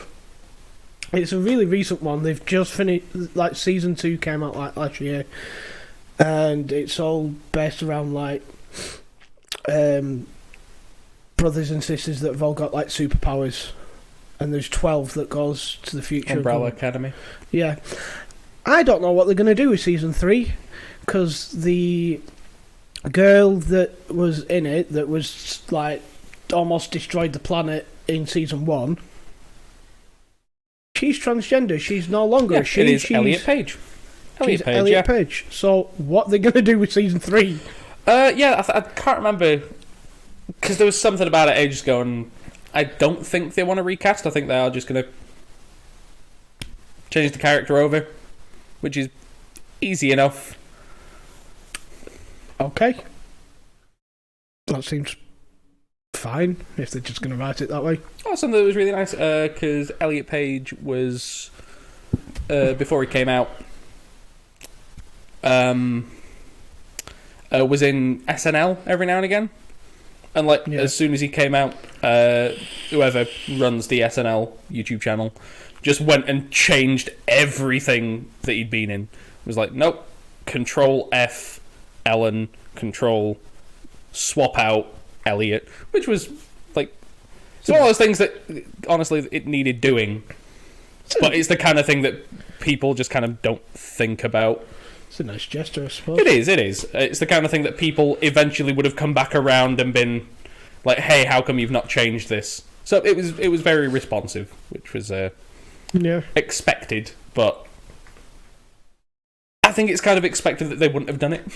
It's a really recent one. They've just finished, like, season 2 came out like last year, and it's all based around like brothers and sisters that have all got like superpowers, and there's 12 that goes to the future. Umbrella Academy. Yeah, I don't know what they're going to do with season 3, because the girl that was in it that was like almost destroyed the planet in season 1, she's transgender. She's no longer a she. It is Elliot Page. Elliot Page. So what they're going to do with season 3? I can't remember, because there was something about it ages ago, and I don't think they want to recast. I think they are just going to change the character over, which is easy enough. Okay. That seems fine if they're just going to write it that way. Oh, something that was really nice, because Elliot Page was, before he came out, was in SNL every now and again. And as soon as he came out, whoever runs the SNL YouTube channel just went and changed everything that he'd been in. It was like, nope, Control F, Ellen, Control, swap out Elliot, which was like, it's one of those things that honestly it needed doing, but it's the kind of thing that people just kind of don't think about. It's a nice gesture, I suppose. It is. It's the kind of thing that people eventually would have come back around and been like, hey, how come you've not changed this? So it was very responsive, which was expected, but I think it's kind of expected that they wouldn't have done it.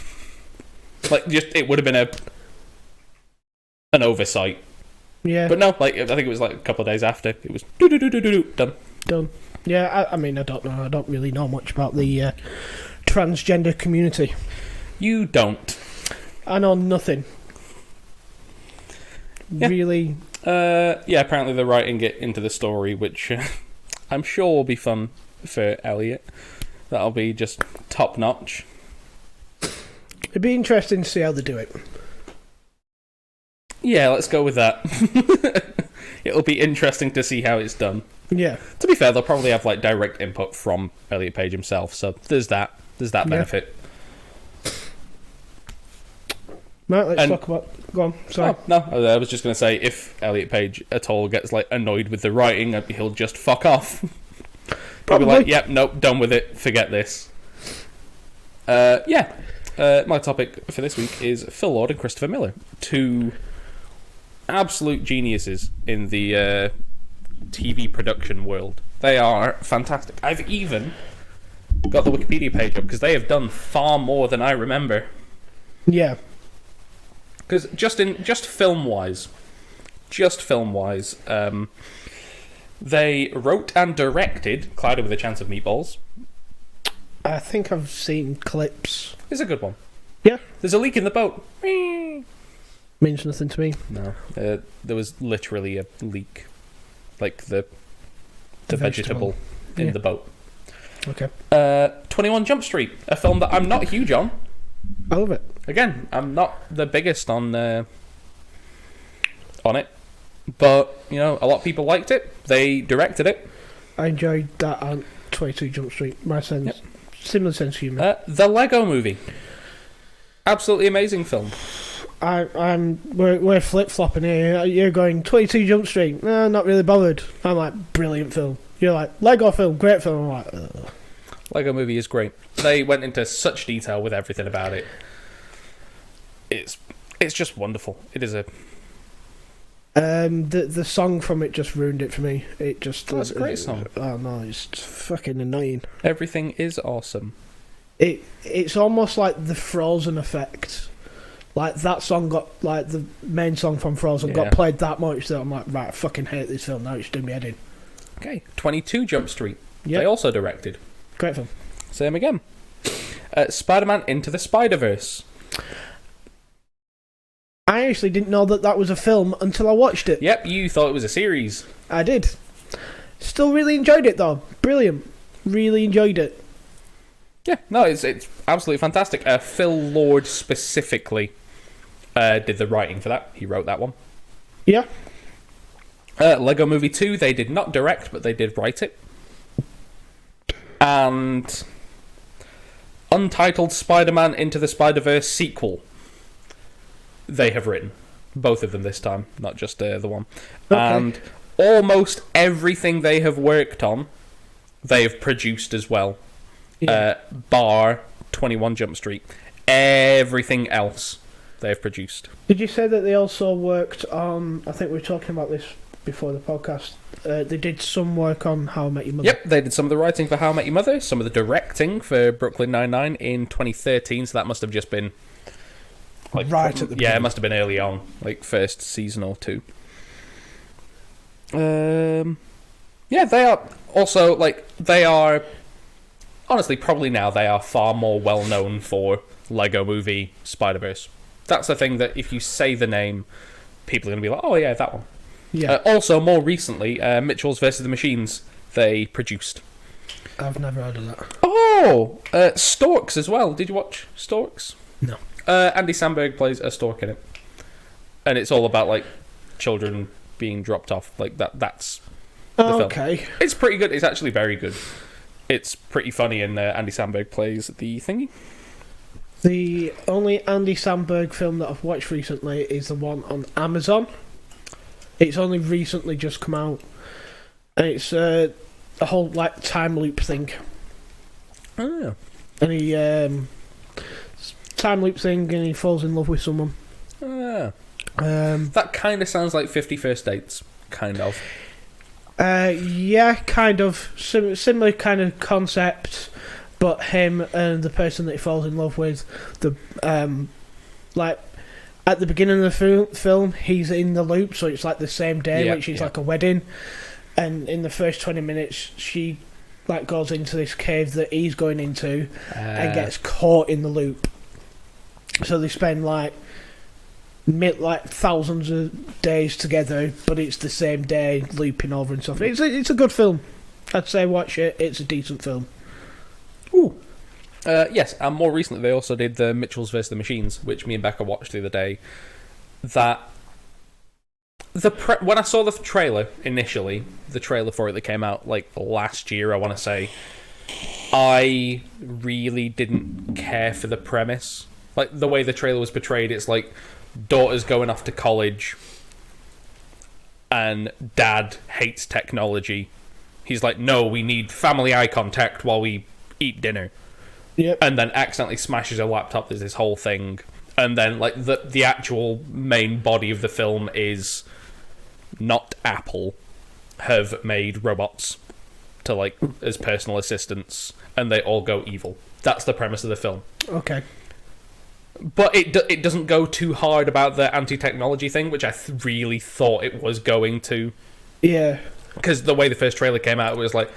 Like, just it would have been an oversight. Yeah. But no, I think it was like a couple of days after. It was done. Yeah, I mean, I don't know. I don't really know much about the transgender community. You don't. I know nothing. Yeah. Really? Apparently they're writing it into the story, which I'm sure will be fun for Elliot. That'll be just top notch. It'd be interesting to see how they do it. Yeah, let's go with that. It'll be interesting to see how it's done. Yeah. To be fair, they'll probably have like direct input from Elliot Page himself, so there's that benefit. Right, let's talk about... Go on, sorry. Oh, no, I was just going to say, if Elliot Page at all gets like annoyed with the writing, he'll just fuck off. Probably like, yep, nope, done with it, forget this. My topic for this week is Phil Lord and Christopher Miller, two absolute geniuses in the TV production world. They are fantastic. I've even got the Wikipedia page up because they have done far more than I remember. Yeah. Because just film wise, they wrote and directed Cloudy with a Chance of Meatballs. I think I've seen clips. It's a good one. Yeah. There's a leak in the boat. Means nothing to me. No. There was literally a leak. Like the vegetable in the boat. Okay. 21 Jump Street, a film that I'm not huge on. I love it. Again, I'm not the biggest on it. But, a lot of people liked it. They directed it. I enjoyed that on 22 Jump Street. My sense. Yep. Similar sense of humour. The Lego Movie. Absolutely amazing film. we're flip flopping here. You're going 22 Jump Street. No, not really bothered. I'm like, brilliant film. You're like, Lego film, great film. I'm like, ugh. Lego Movie is great. They went into such detail with everything about it. It's just wonderful. It is a. The song from it just ruined it for me. It just. That's a great song. Oh no, it's fucking annoying. Everything is awesome. It's almost like the Frozen effect. Like that song got like the main song from Frozen got played that much that I'm like, right, I fucking hate this film now. It's doing me head in. Okay, 22 Jump Street. Yep. They also directed. Great film. Same again. Spider-Man Into the Spider-Verse. I actually didn't know that was a film until I watched it. Yep, you thought it was a series. I did. Still really enjoyed it though. Brilliant. Really enjoyed it. Yeah, no, it's absolutely fantastic. Phil Lord specifically did the writing for that. He wrote that one. Yeah. Lego Movie 2, they did not direct, but they did write it. And Untitled Spider-Man Into the Spider-Verse sequel, they have written. Both of them this time, not just the one. Okay. And almost everything they have worked on, they have produced as well. Yeah. Bar 21 Jump Street. Everything else they've produced. Did you say that they also worked on, I think we were talking about this before the podcast, they did some work on How I Met Your Mother? Yep, they did some of the writing for How I Met Your Mother, some of the directing for Brooklyn Nine-Nine in 2013, so that must have just been like, right at the beginning. Yeah, it must have been early on, like first season or two. Yeah, they are also, like, they are, honestly, probably now they are far more well known for Lego Movie Spider-Verse. That's the thing that if you say the name, people are going to be like, oh yeah, that one. Yeah. Also, more recently, Mitchell's vs. the Machines, they produced. I've never heard of that. Oh! Storks as well. Did you watch Storks? No. Andy Samberg plays a stork in it. And it's all about, like, children being dropped off. Like, that's the film. It's pretty good. It's actually very good. It's pretty funny, and Andy Samberg plays the thingy. The only Andy Samberg film that I've watched recently is the one on Amazon. It's only recently just come out. And it's a whole, like, time loop thing. Oh. And he, time loop thing, and he falls in love with someone. Ah. That kind of sounds like 50 First Dates. Kind of. Yeah, kind of. Similar kind of concept, but him and the person that he falls in love with, like, at the beginning of the film, he's in the loop, so it's like the same day, which is like a wedding. And in the first 20 minutes, she, like, goes into this cave that he's going into and gets caught in the loop. So they spend like thousands of days together, but it's the same day looping over and stuff. It's a good film. I'd say watch it. It's a decent film. Ooh. Yes, and more recently they also did the Mitchells vs. the Machines, which me and Becca watched the other day. That when I saw the trailer initially, the trailer for it that came out like last year, I want to say, I really didn't care for the premise. Like the way the trailer was portrayed, it's like daughter's going off to college, and dad hates technology. He's like, no, we need family eye contact while we eat dinner. Yep. And then accidentally smashes her laptop. There's this whole thing. And then like the actual main body of the film is not Apple have made robots to like as personal assistants, and they all go evil. That's the premise of the film. Okay. But it doesn't go too hard about the anti-technology thing, which I really thought it was going to. Yeah. Because the way the first trailer came out, it was like,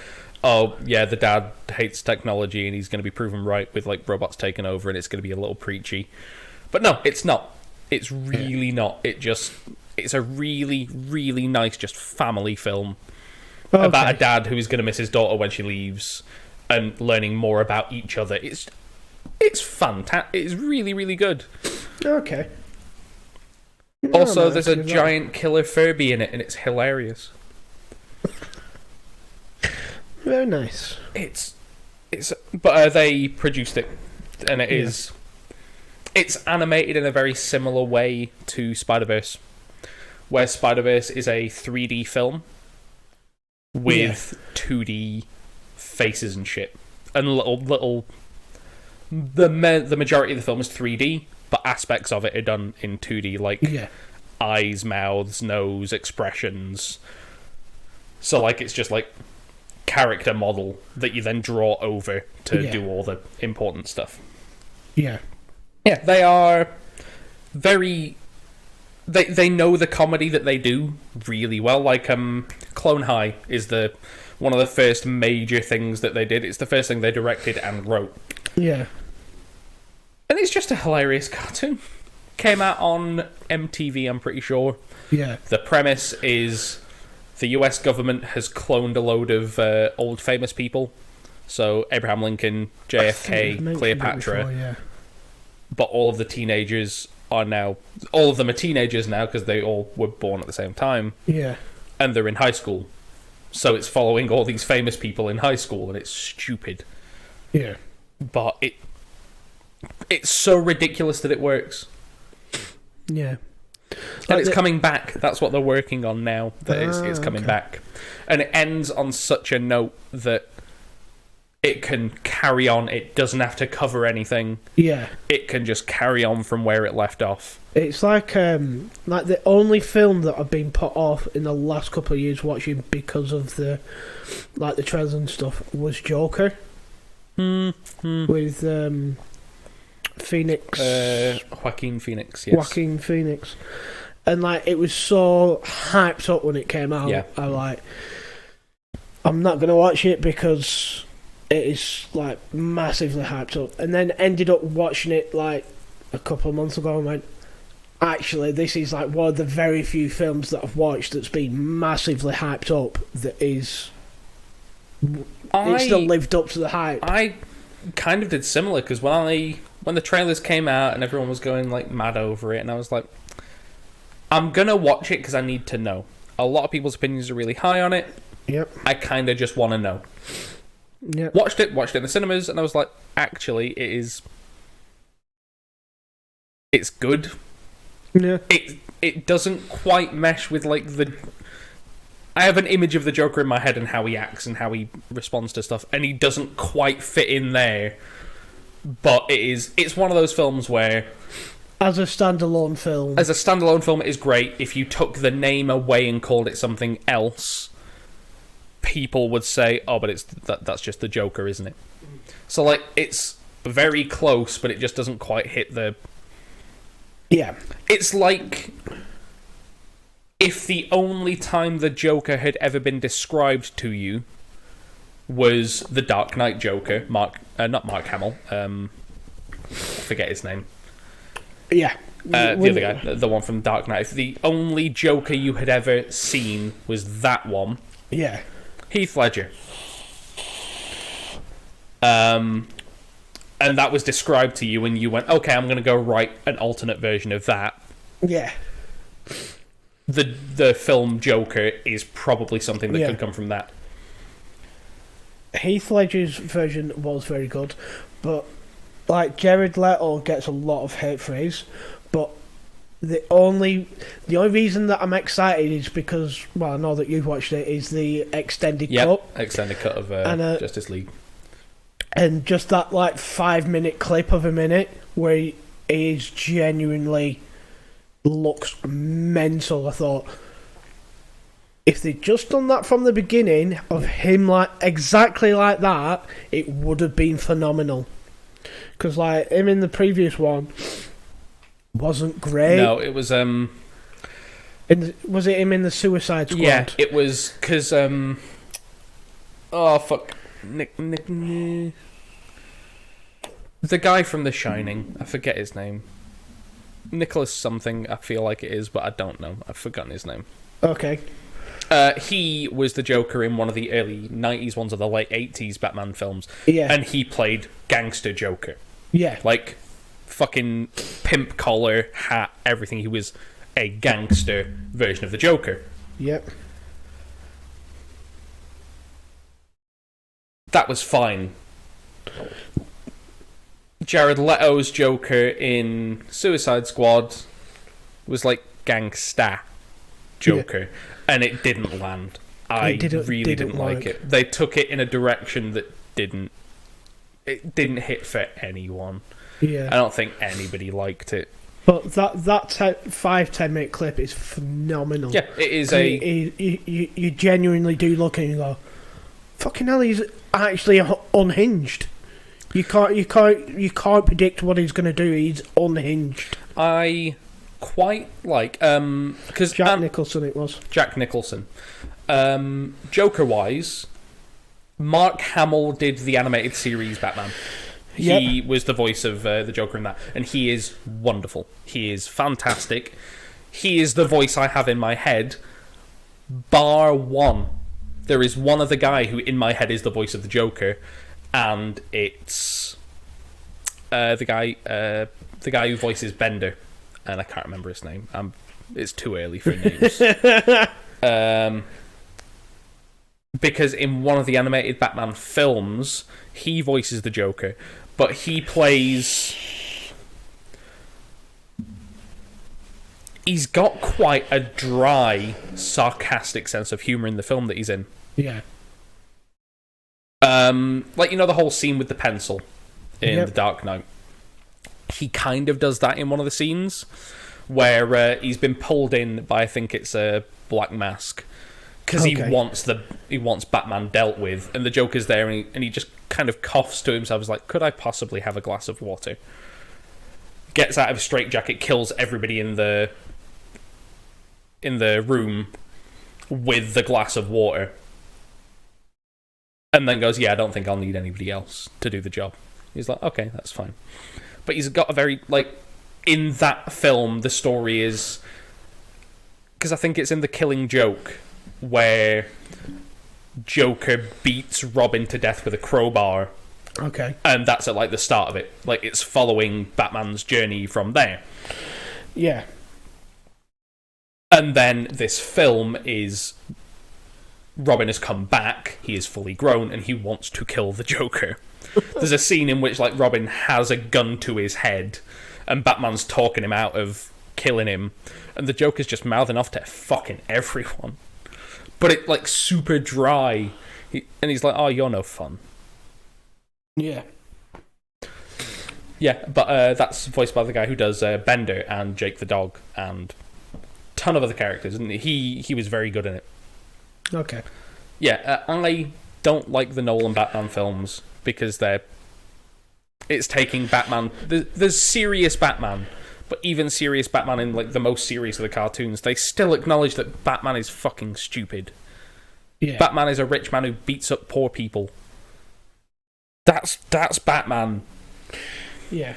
oh, yeah, the dad hates technology and he's going to be proven right with like robots taking over, and it's going to be a little preachy. But no, it's not. It's really not. It's a really, really nice just family film about a dad who is going to miss his daughter when she leaves and learning more about each other. It's fantastic. It's really, really good. Okay. Also, there's a giant killer Furby in it, and it's hilarious. Very nice. But they produced it, and it is. It's animated in a very similar way to Spider-Verse, where Spider-Verse is a 3D film with 2D faces and shit. And the majority of the film is 3D, but aspects of it are done in 2D, like eyes, mouths, nose, expressions. So, like, it's just, like, character model that you then draw over to do all the important stuff. Yeah, they are very... They know the comedy that they do really well. Like, Clone High is one of the first major things that they did. It's the first thing they directed and wrote. Yeah. And it's just a hilarious cartoon. Came out on MTV, I'm pretty sure. Yeah. The premise is the US government has cloned a load of old famous people. So Abraham Lincoln, JFK, Cleopatra. Before, but all of the teenagers are now... All of them are teenagers now because they all were born at the same time. Yeah. And they're in high school. So it's following all these famous people in high school, and it's stupid. Yeah. But it's so ridiculous that it works. Yeah. And it's coming back. That's what they're working on now. It's coming back. And it ends on such a note that it can carry on. It doesn't have to cover anything. Yeah. It can just carry on from where it left off. It's like the only film that I've been put off in the last couple of years watching because of the trailers and stuff was Joker. With Phoenix. Joaquin Phoenix, yes. Joaquin Phoenix. And, it was so hyped up when it came out. Yeah. I'm not going to watch it because it is, massively hyped up. And then ended up watching it, a couple of months ago and went, actually, this is, one of the very few films that I've watched that's been massively hyped up that is... It still lived up to the hype. I kind of did similar, because when the trailers came out and everyone was going mad over it, and I was like, I'm gonna watch it because I need to know. A lot of people's opinions are really high on it. Yep. I kind of just want to know. Yep. Watched it in the cinemas, and I was like, actually, it's good. Yeah. It doesn't quite mesh with I have an image of the Joker in my head and how he acts and how he responds to stuff, and he doesn't quite fit in there. But it's one of those films where... As a standalone film, it is great. If you took the name away and called it something else, people would say, oh, but that's just the Joker, isn't it? So, it's very close, but it just doesn't quite hit the... Yeah. It's like... If the only time the Joker had ever been described to you was the Dark Knight Joker, not Mark Hamill, forget his name. Yeah. The other guy, the one from Dark Knight. If the only Joker you had ever seen was that one, yeah, Heath Ledger. And that was described to you, and you went, okay, I'm going to go write an alternate version of that. Yeah. The film Joker is probably something that could come from that. Heath Ledger's version was very good, but Jared Leto gets a lot of hate for his, but the only reason that I'm excited is because, well, I know that you've watched it, is the extended cut. Extended cut of Justice League. And just that 5-minute clip of a minute where he is genuinely looks mental. I thought, if they'd just done that from the beginning of him exactly like that, it would have been phenomenal. Because him in the previous one wasn't great. No, it was was it him in the Suicide Squad? Yeah, it was because oh fuck, Nick, the guy from The Shining. I forget his name. Nicholas something. I feel like it is, but I don't know. I've forgotten his name. Okay. He was the Joker in one of the early 90s ones or the late 80s Batman films. Yeah. And he played gangster Joker. Yeah. Fucking pimp collar, hat, everything. He was a gangster version of the Joker. Yep. That was fine. Jared Leto's Joker in Suicide Squad was like gangsta Joker, and it didn't land. I really didn't like it. They took it in a direction that didn't hit for anyone. Yeah, I don't think anybody liked it. But that 5-10 minute clip is phenomenal. Yeah, it is you genuinely do look and you go, fucking hell, he's actually unhinged. You can't predict what he's going to do. He's unhinged. I quite like because Jack Nicholson it was. Jack Nicholson. Joker wise, Mark Hamill did the animated series Batman. He was the voice of the Joker in that, and he is wonderful. He is fantastic. He is the voice I have in my head, bar one. There is one other guy who in my head is the voice of the Joker, and it's the guy who voices Bender, and I can't remember his name. It's too early for names. Because in one of the animated Batman films, he voices the Joker, but he plays... He's got quite a dry, sarcastic sense of humour in the film that he's in. Yeah. Like, you know the whole scene with the pencil in The Dark Knight? He kind of does that in one of the scenes, where he's been pulled in by, I think it's a Black Mask, because he wants Batman dealt with, and the Joker's there, and he just kind of coughs to himself. He's like, could I possibly have a glass of water? Gets out of a straitjacket, kills everybody in the room with the glass of water, and then goes, yeah, I don't think I'll need anybody else to do the job. He's like, okay, that's fine. But he's got a very, like, in that film, the story is, because I think it's in The Killing Joke, where Joker beats Robin to death with a crowbar. Okay. And that's at, like, the start of it. Like, it's following Batman's journey from there. Yeah. And then this film is... Robin has come back, he is fully grown, and he wants to kill the Joker. There's a scene in which, like, Robin has a gun to his head, and Batman's talking him out of killing him, and the Joker's just mouthing off to fucking everyone. But it, like, super dry. And he's like, oh, you're no fun. Yeah. Yeah, but that's voiced by the guy who does Bender and Jake the Dog, and a ton of other characters, and he was very good in it. Okay. Yeah, I don't like the Nolan Batman films because it's taking Batman. There's serious Batman, but even serious Batman in like the most serious of the cartoons, they still acknowledge that Batman is fucking stupid. Yeah. Batman is a rich man who beats up poor people. That's Batman. Yeah.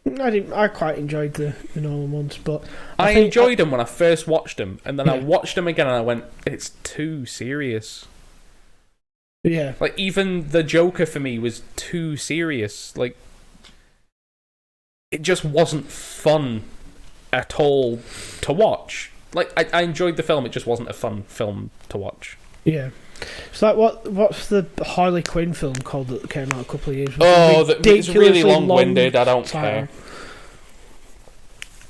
I quite enjoyed the Nolan ones, but I enjoyed them when I first watched them, and then I watched them again and I went, it's too serious. Yeah. Like, even the Joker for me was too serious. Like, it just wasn't fun at all to watch. Like, I enjoyed the film, it just wasn't a fun film to watch. Yeah. It's like, what's the Harley Quinn film called that came out a couple of years ago? Oh, it's really long-winded, I don't care.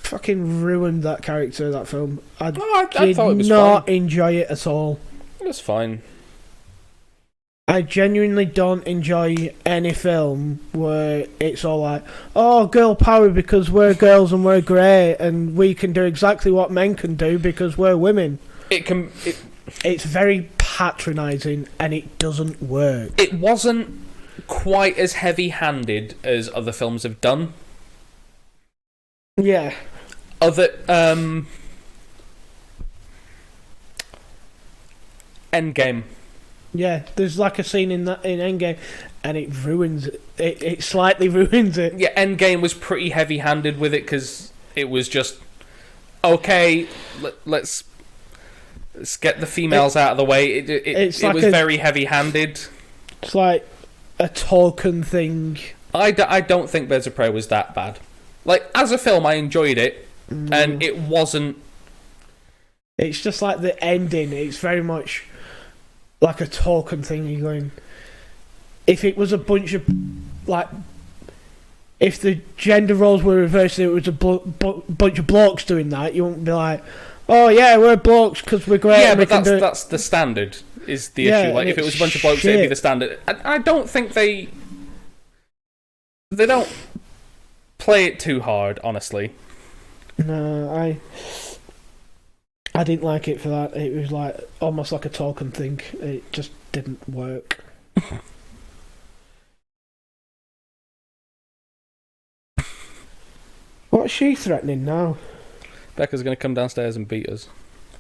Fucking ruined that character, that film. I thought it was not fine. enjoy it at all. It was fine. I genuinely don't enjoy any film where it's all like, oh, girl power because we're girls and we're great and we can do exactly what men can do because we're women. It's very patronising and it doesn't work. It wasn't quite as heavy-handed as other films have done. Yeah. Endgame. Yeah, there's like a scene in Endgame, and it ruins it. It slightly ruins it. Yeah, Endgame was pretty heavy-handed with it because it was just okay. Let's get the females out of the way. It was very heavy-handed. It's like a token thing. I don't think Birds of Prey was that bad. Like, as a film, I enjoyed it, and it wasn't... It's just like the ending. It's very much like a token thing. You're going... If it was a bunch of... Like... if the gender roles were reversed and it was a bunch of blokes doing that, you wouldn't be like, oh yeah, we're blokes because we're great. Yeah, but that's the standard, is the issue. Like, if it was a bunch of blokes, it'd be the standard. I don't think they don't play it too hard, honestly. No, I didn't like it for that. It was like almost like a token thing. It just didn't work. What's she threatening now? Becca's going to come downstairs and beat us.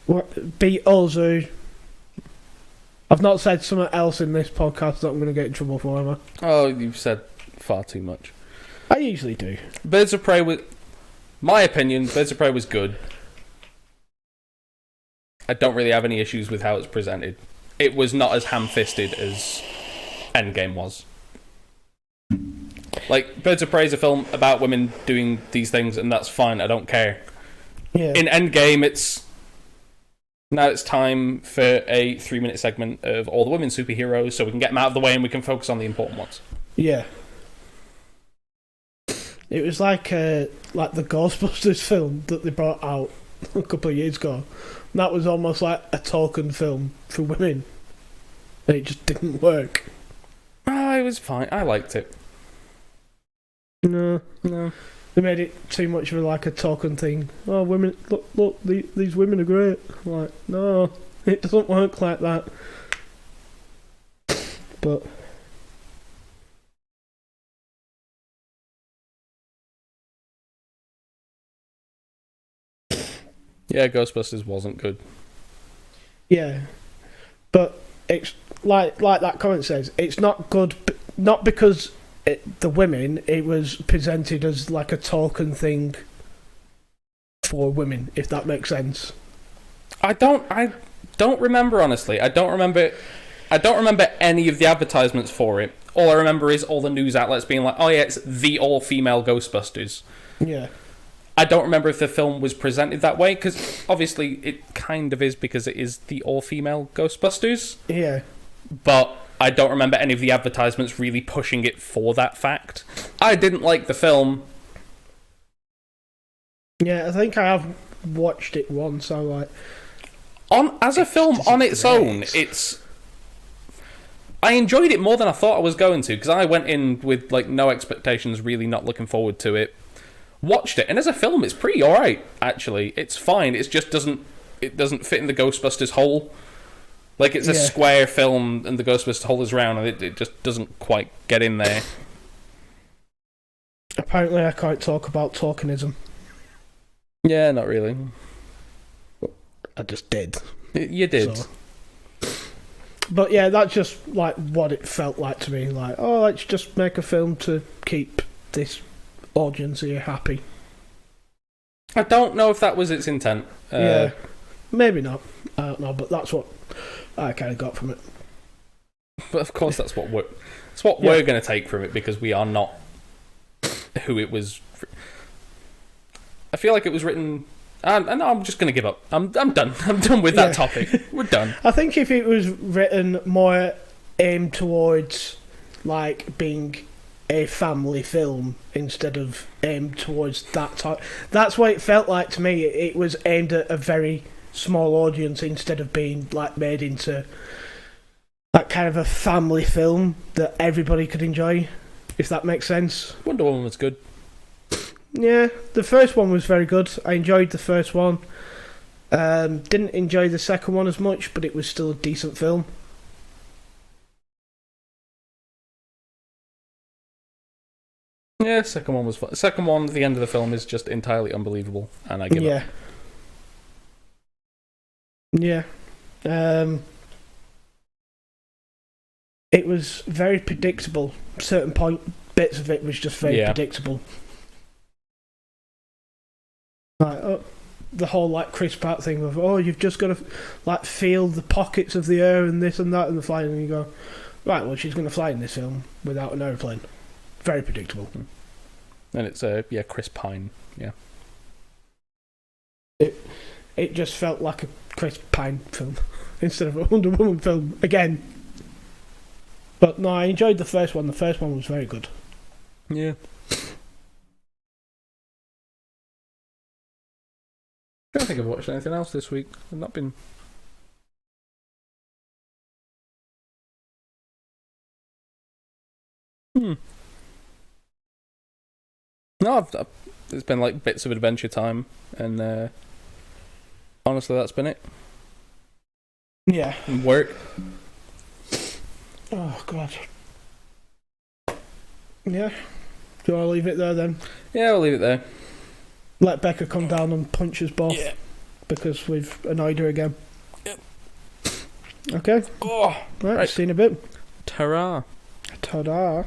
What? Beat us? I've not said something else in this podcast that I'm going to get in trouble for, am I? Oh, you've said far too much. I usually do. Birds of Prey was... My opinion, Birds of Prey was good. I don't really have any issues with how it's presented. It was not as ham-fisted as Endgame was. Like, Birds of Prey is a film about women doing these things, and that's fine, I don't care. Yeah. In Endgame, now it's time for a 3-minute segment of all the women superheroes, so we can get them out of the way and we can focus on the important ones. Yeah. It was like the Ghostbusters film that they brought out a couple of years ago. And that was almost like a token film for women. And it just didn't work. Oh, it was fine. I liked it. No. They made it too much of a token thing. Oh, women! Look, these women are great. I'm like, no, it doesn't work like that. But yeah, Ghostbusters wasn't good. Yeah, but it's like that comment says, it's not good. Not because the women, it was presented as like a token thing for women, if that makes sense. I don't remember, honestly. I don't remember any of the advertisements for it. All I remember is all the news outlets being like, oh yeah, it's the all-female Ghostbusters. Yeah. I don't remember if the film was presented that way, because obviously it kind of is, because it is the all-female Ghostbusters. Yeah. But I don't remember any of the advertisements really pushing it for that fact. I didn't like the film. Yeah, I think I have watched it once. So like, as a film on its own, I enjoyed it more than I thought I was going to, because I went in with no expectations, really not looking forward to it. Watched it, and as a film, it's pretty alright. Actually, it's fine. It just doesn't fit in the Ghostbusters hole. It's a square film, and the Ghostbusters hole is round, and it just doesn't quite get in there. Apparently, I can't talk about tokenism. Yeah, not really. I just did. You did. So. But yeah, that's just what it felt like to me. Let's just make a film to keep this audience here happy. I don't know if that was its intent. Yeah, maybe not. I don't know, but that's what I kind of got from it. But of course, that's what we're going to take from it, because we are not who it was. I feel like it was written. I'm just going to give up. I'm done. I'm done with that topic. We're done. I think if it was written more aimed towards being a family film instead of aimed towards that type, that's what it felt like to me. It was aimed at a very small audience instead of being made into that kind of a family film that everybody could enjoy, if that makes sense. Wonder Woman was good. Yeah, the first one was very good. I enjoyed the first one. Didn't enjoy the second one as much, but it was still a decent film. Yeah, second one was fun. Second one, the end of the film is just entirely unbelievable, and I give up. Yeah. It was very predictable. Certain bits of it was just very predictable. The whole Chris Pratt thing of you've just got to feel the pockets of the air and this and that and the flying, and you go, right, well, she's going to fly in this film without an aeroplane. Very predictable. And it's Chris Pine. Yeah. It just felt like a Chris Pine film instead of a Wonder Woman film again. But no, I enjoyed the first one. The first one was very good. Yeah. think I've watched anything else this week. I've not been. No, it's been like bits of Adventure Time, and honestly, that's been it. Yeah. And work. Oh, God. Yeah. Do I leave it there then? Yeah, we'll leave it there. Let Becca come down and punch us both. Yeah. Because we've annoyed her again. Yep. Okay. Oh, Right. See you in a bit. ta-ra. Ta-da.